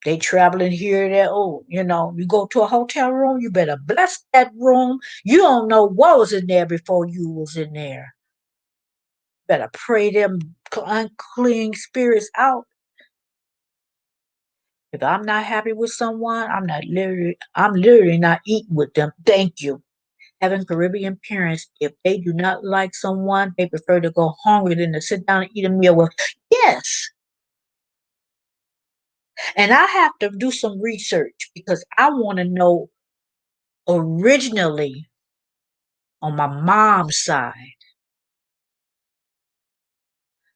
They traveling here, there. Oh, you go to a hotel room, you better bless that room. You don't know what was in there before you was in there. Better pray them unclean spirits out. If I'm not happy with someone, I'm literally not eating with them. Thank you. having Caribbean parents, if they do not like someone, they prefer to go hungry than to sit down and eat a meal with. Yes. And I have to do some research because I want to know originally on my mom's side.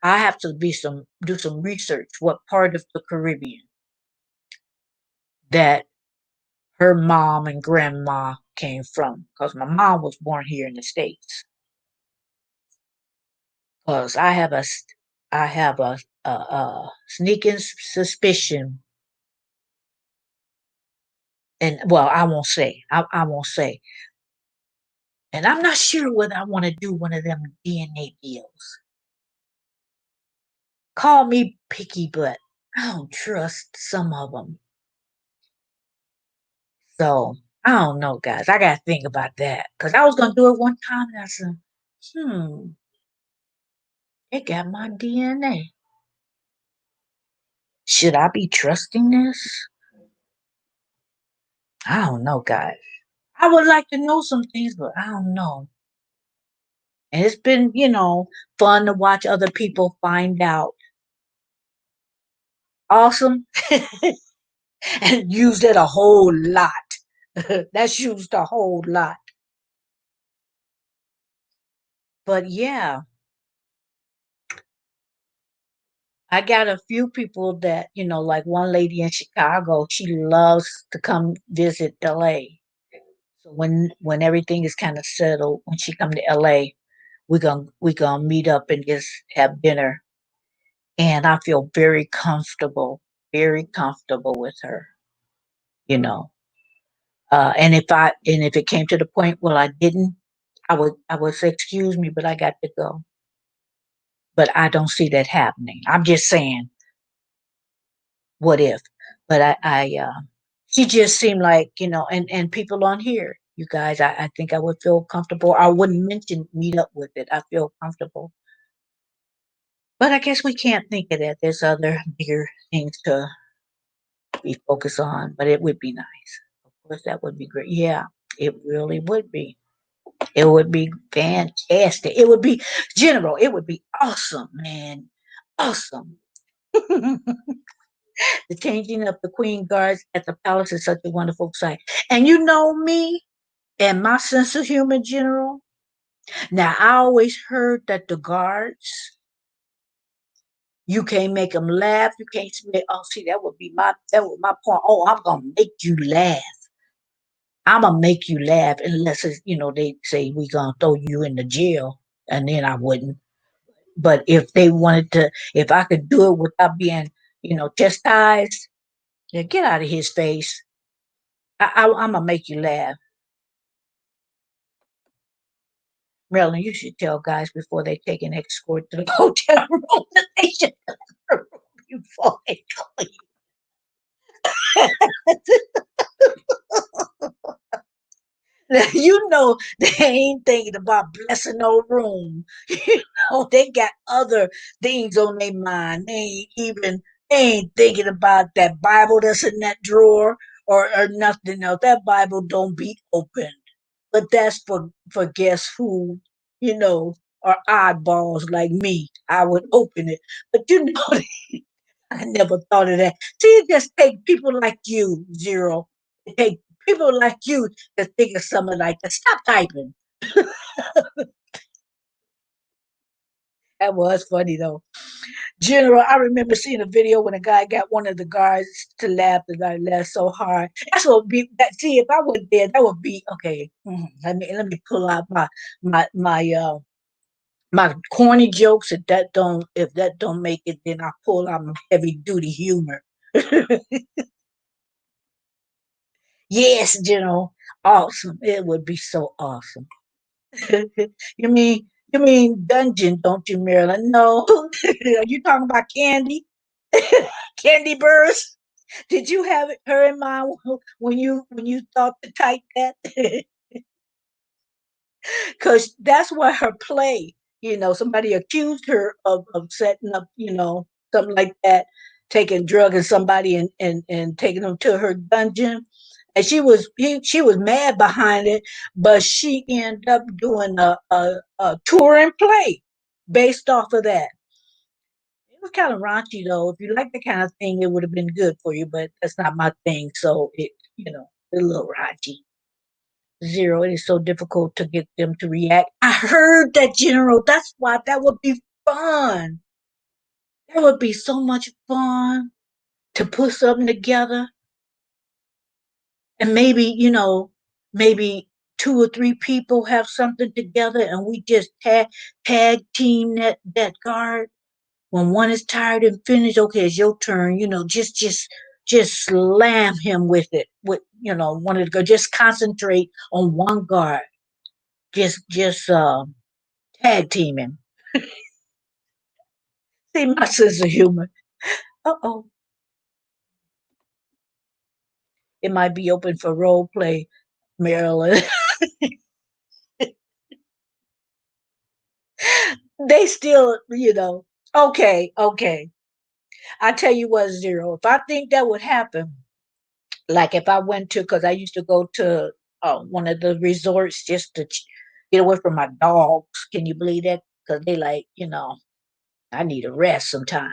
I have to be some do some research what part of the Caribbean that her mom and grandma came from because my mom was born here in the States. Because I have a sneaking suspicion, and well, I won't say, and I'm not sure whether I want to do one of them DNA deals. Call me picky, but I don't trust some of them. So I don't know, guys. I gotta think about that because I was gonna do it one time, and I said, "Hmm, they got my DNA. Should I be trusting this?" I don't know, guys. I would like to know some things, but I don't know. And it's been, fun to watch other people find out. Awesome. And used it a whole lot. That's used a whole lot. But yeah, I got a few people that, like one lady in Chicago, she loves to come visit LA. So when everything is kind of settled, when she come to LA, we're gonna meet up and just have dinner. And I feel very comfortable with her, you know. And if it came to the point where I didn't, I would say, excuse me, but I got to go. But I don't see that happening. I'm just saying, what if? But she just seemed like, and people on here, you guys, I think I would feel comfortable. I wouldn't mention meet up with it. I feel comfortable. But I guess we can't think of that. There's other bigger things to be focused on, but it would be nice. Of course, that would be great. Yeah, it really would be. It would be fantastic. It would be general. It would be awesome, man. Awesome. The changing of the Queen Guards at the palace is such a wonderful sight. And you know me and my sense of humor, General. Now, I always heard that the guards, you can't make them laugh. You can't say, oh, see, that was my point. Oh, I'm going to make you laugh. I'm going to make you laugh unless it's, they say we going to throw you in the jail. And then I wouldn't. But if they wanted to, if I could do it without being, chastised, yeah, get out of his face. I'm gonna make you laugh, Marilyn. You should tell guys before they take an escort to the hotel room that they should before they go. They ain't thinking about blessing no room. They got other things on their mind. They ain't thinking about that Bible that's in that drawer or nothing else. That Bible don't be open. But that's for guess who, you know, are oddballs like me. I would open it. But I never thought of that. See, it just take people like you, Zero. It take people like you to think of something like that. Stop typing. That was funny though. General, I remember seeing a video when a guy got one of the guards to laugh. The guy laughed so hard. That's what would be that. See, if I was there, that would be okay. Let me pull out my corny jokes. If that don't make it, then I pull out my heavy duty humor. Yes, General. Awesome. It would be so awesome. You mean dungeon, don't you, Marilyn? No. Are you talking about candy? Candy Burrs? Did you have her in mind when you thought to type that? Because that's what her play. Somebody accused her of setting up, something like that, taking drugging somebody and taking them to her dungeon. And she was mad behind it, but she ended up doing a tour and play based off of that. It was kind of raunchy though. If you like that kind of thing, it would have been good for you, but that's not my thing. So it's a little raunchy. Zero. It is so difficult to get them to react. I heard that, General. That's why that would be fun. That would be so much fun to put something together and maybe two or three people have something together and we just tag team that guard. When one is tired and finished, okay, it's your turn. Just slam him with it. With one of the go. Just concentrate on one guard. Just tag team him. See my sense of humor. Oh, it might be open for role play, Maryland. They still. Okay, okay. I tell you what, Zero. If I think that would happen, like if I went to, because I used to go to one of the resorts just to get away from my dogs. Can you believe that? Because they I need a rest sometime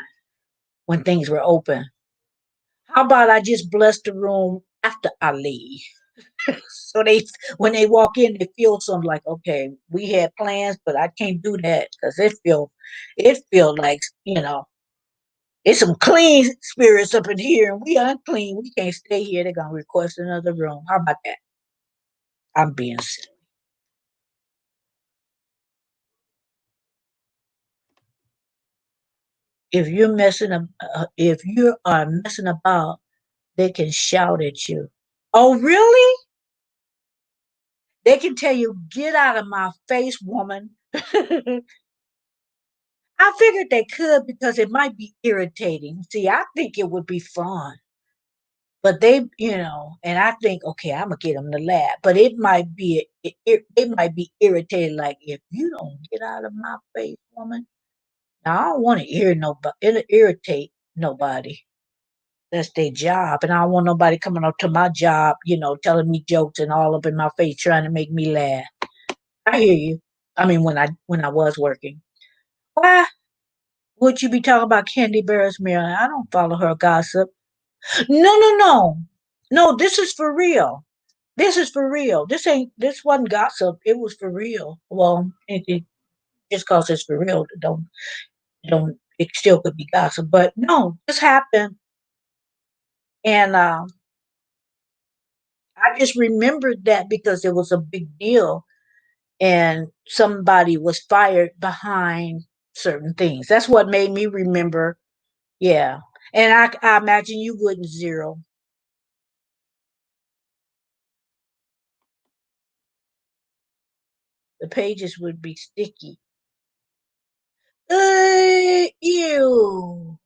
when things were open. How about I just bless the room after I leave? So when they walk in, they feel something like, okay, we had plans, but I can't do that because it feel like it's some clean spirits up in here, and we unclean. We can't stay here. They're gonna request another room. How about that? I'm being silly. If you are messing about, they can shout at you. Oh, really? They can tell you, "Get out of my face, woman." I figured they could because it might be irritating. See, I think it would be fun. But and I think, okay, I'm gonna get them to laugh. But it might be irritating. Like if you don't get out of my face, woman. Now I don't want to irritate nobody. That's their job, and I don't want nobody coming up to my job, telling me jokes and all up in my face, trying to make me laugh. I hear you. I mean, when I was working, why would you be talking about Candy Bears, Marilyn? I don't follow her gossip. No, no, no, no. This is for real. This is for real. This wasn't gossip. It was for real. Well, just cause it's for real, don't it still could be gossip. But no, this happened, and I just remembered that because it was a big deal, and somebody was fired behind certain things. That's what made me remember. Yeah, and I imagine you wouldn't zero. The pages would be sticky. Ew,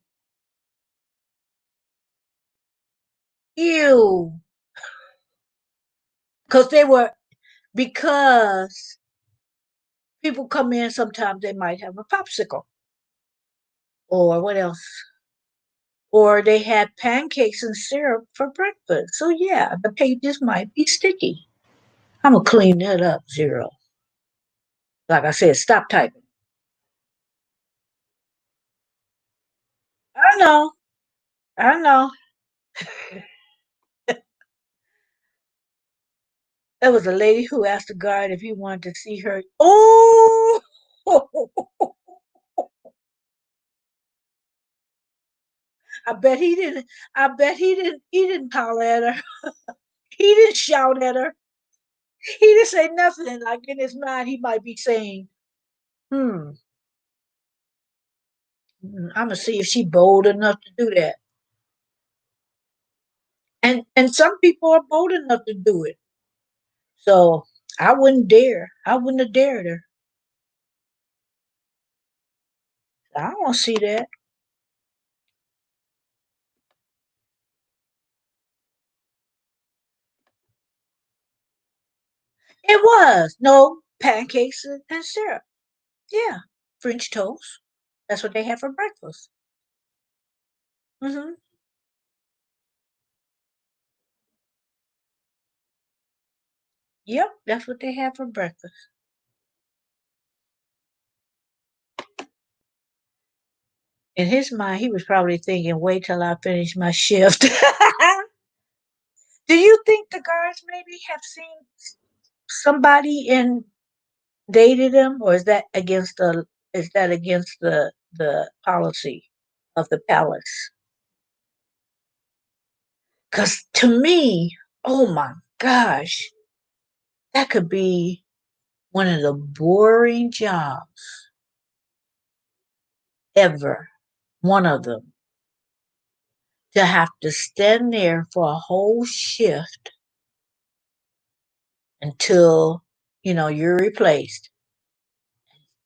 ew, because because people come in, sometimes they might have a popsicle or what else? Or they had pancakes and syrup for breakfast. So yeah, the pages might be sticky. I'm gonna clean that up, Zero. Like I said, stop typing. I know, I know. There was a lady who asked the guard if he wanted to see her. Oh, I bet he didn't. I bet he didn't. He didn't holler at her. He didn't shout at her. He didn't say nothing. Like in his mind, he might be saying, "Hmm, I'm gonna see if she bold enough to do that." And some people are bold enough to do it. So I wouldn't dare. I wouldn't have dared her. I don't want to see that. It was no pancakes and syrup. Yeah, French toast. That's what they had for breakfast. Hmm. Yep, that's what they had for breakfast. In his mind, he was probably thinking, wait till I finish my shift. Do you think the guards maybe have seen somebody and dated him, or is that against the policy of the palace? Because to me, oh my gosh, that could be one of the boring jobs ever. One of them, to have to stand there for a whole shift until you're replaced.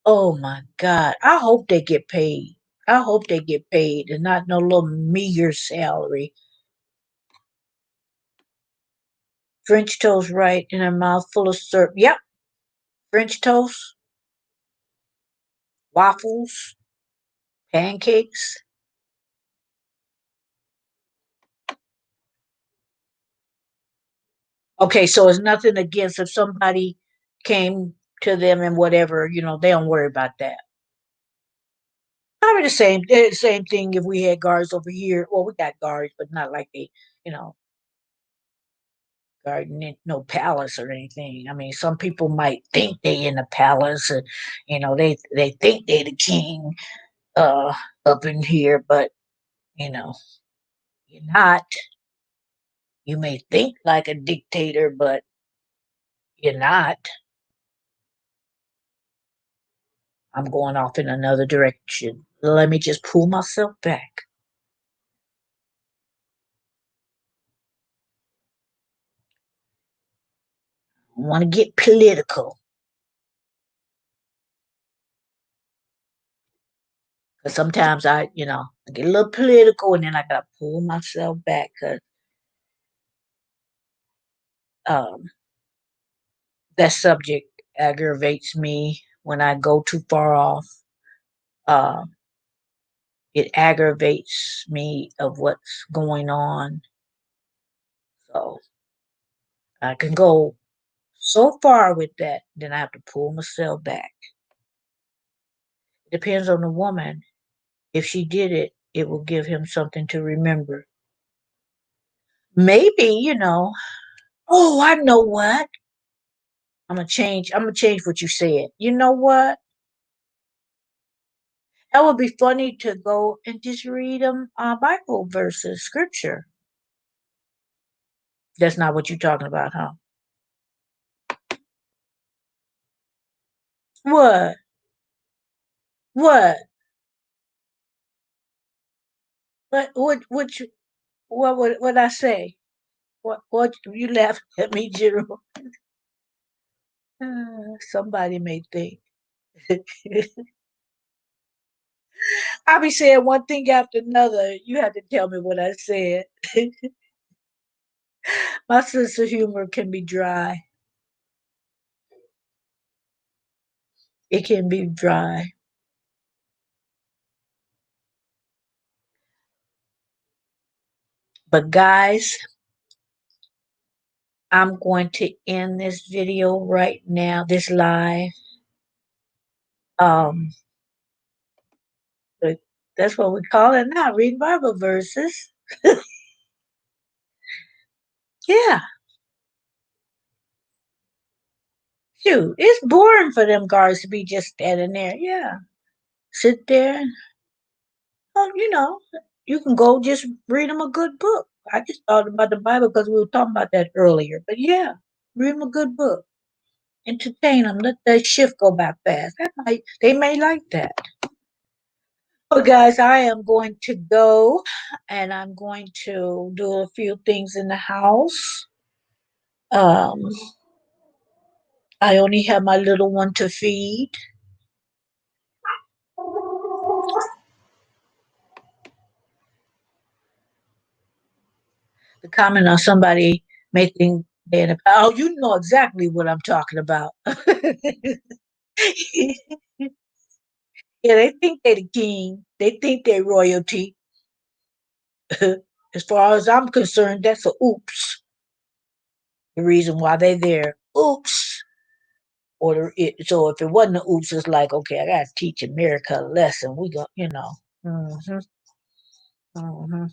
Oh my God. I hope they get paid. I hope they get paid and not no little meager salary. French toast right in her mouth full of syrup. Yep. French toast, waffles, pancakes. Okay, so it's nothing against if somebody came to them and whatever, they don't worry about that. Probably the same thing if we had guards over here. Well, we got guards, but not like they, you know, garden in no palace or anything. I mean, some people might think they in the palace, and they think they the king uh up in here, but you're not. You may think like a dictator, but you're not. I'm going off in another direction. Let me just pull myself back. I want to get political. Because sometimes I get a little political and then I got to pull myself back because um, that subject aggravates me when I go too far off. Um, it aggravates me of what's going on. So I can go so far with that, then I have to pull myself back. It depends on the woman. If she did it, it will give him something to remember. Maybe, oh, I know what. I'm gonna change what you said. You know what? That would be funny to go and just read them Bible verses, scripture. That's not what you're talking about, huh? What? What? What I say? What you laughing at me, General? Somebody may think. I be saying one thing after another. You have to tell me what I said. My sense of humor can be dry. It can be dry. But guys, I'm going to end this video right now, this live. Um, but that's what we call it now, read Bible verses. Yeah, shoot, it's boring for them guards to be just standing there. Yeah, sit there and, oh, you can go just read them a good book. I just thought about the Bible because we were talking about that earlier. But yeah, read them a good book. Entertain them. Let that shift go by fast. They may like that. Well, guys, I am going to go and I'm going to do a few things in the house. Um, I only have my little one to feed. The comment on somebody may think they're in oh, you know exactly what I'm talking about. Yeah, they think they're the king. They think they're royalty. As far as I'm concerned, that's a oops. The reason why they're there. oops. So if it wasn't an oops, it's like, okay, I gotta teach America a lesson. We go, hmm hmm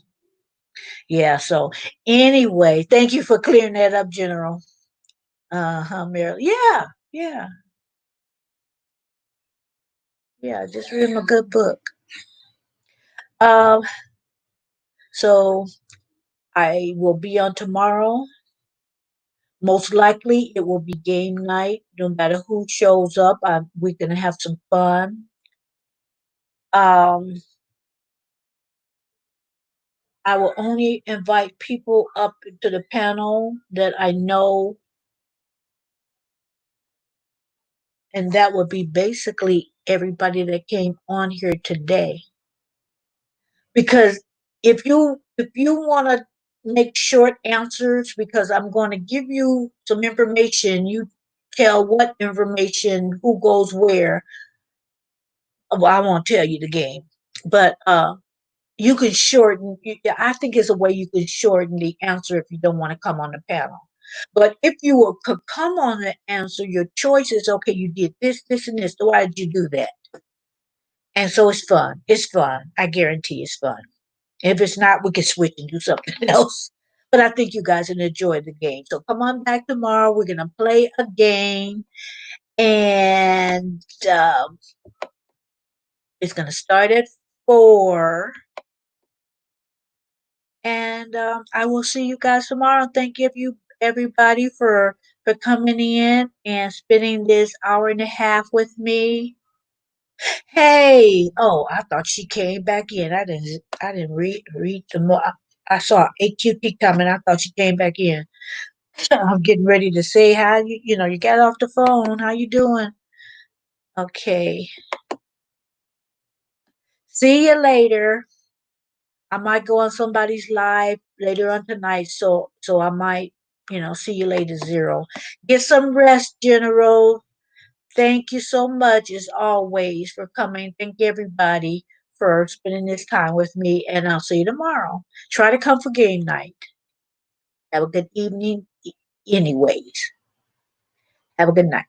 Yeah. So anyway, thank you for clearing that up, General. Marilyn. Yeah, yeah, yeah. Just read him a good book. Um, so I will be on tomorrow. Most likely, it will be game night. No matter who shows up, we're gonna have some fun. Um, I will only invite people up to the panel that I know, and that would be basically everybody that came on here today. Because if you want to make short answers, because I'm going to give you some information, you tell what information, who goes where. Well, I won't tell you the game, but you can shorten. I think it's a way you can shorten the answer if you don't want to come on the panel. But if you could come on the answer, your choice is okay. You did this, this, and this. So why did you do that? And so it's fun. It's fun. I guarantee it's fun. If it's not, we can switch and do something else. But I think you guys will enjoy the game. So come on back tomorrow. We're gonna play a game, and it's gonna start at 4. And I will see you guys tomorrow. Thank you everybody for coming in and spending this hour and a half with me. Hey, oh, I thought she came back in. I didn't read the more. I saw AQT coming. I thought she came back in. I'm getting ready to say how you got off the phone. How you doing? Okay. See you later. I might go on somebody's live later on tonight, so I might, see you later, Zero. Get some rest, General. Thank you so much, as always, for coming. Thank everybody for spending this time with me, and I'll see you tomorrow. Try to come for game night. Have a good evening, anyways. Have a good night.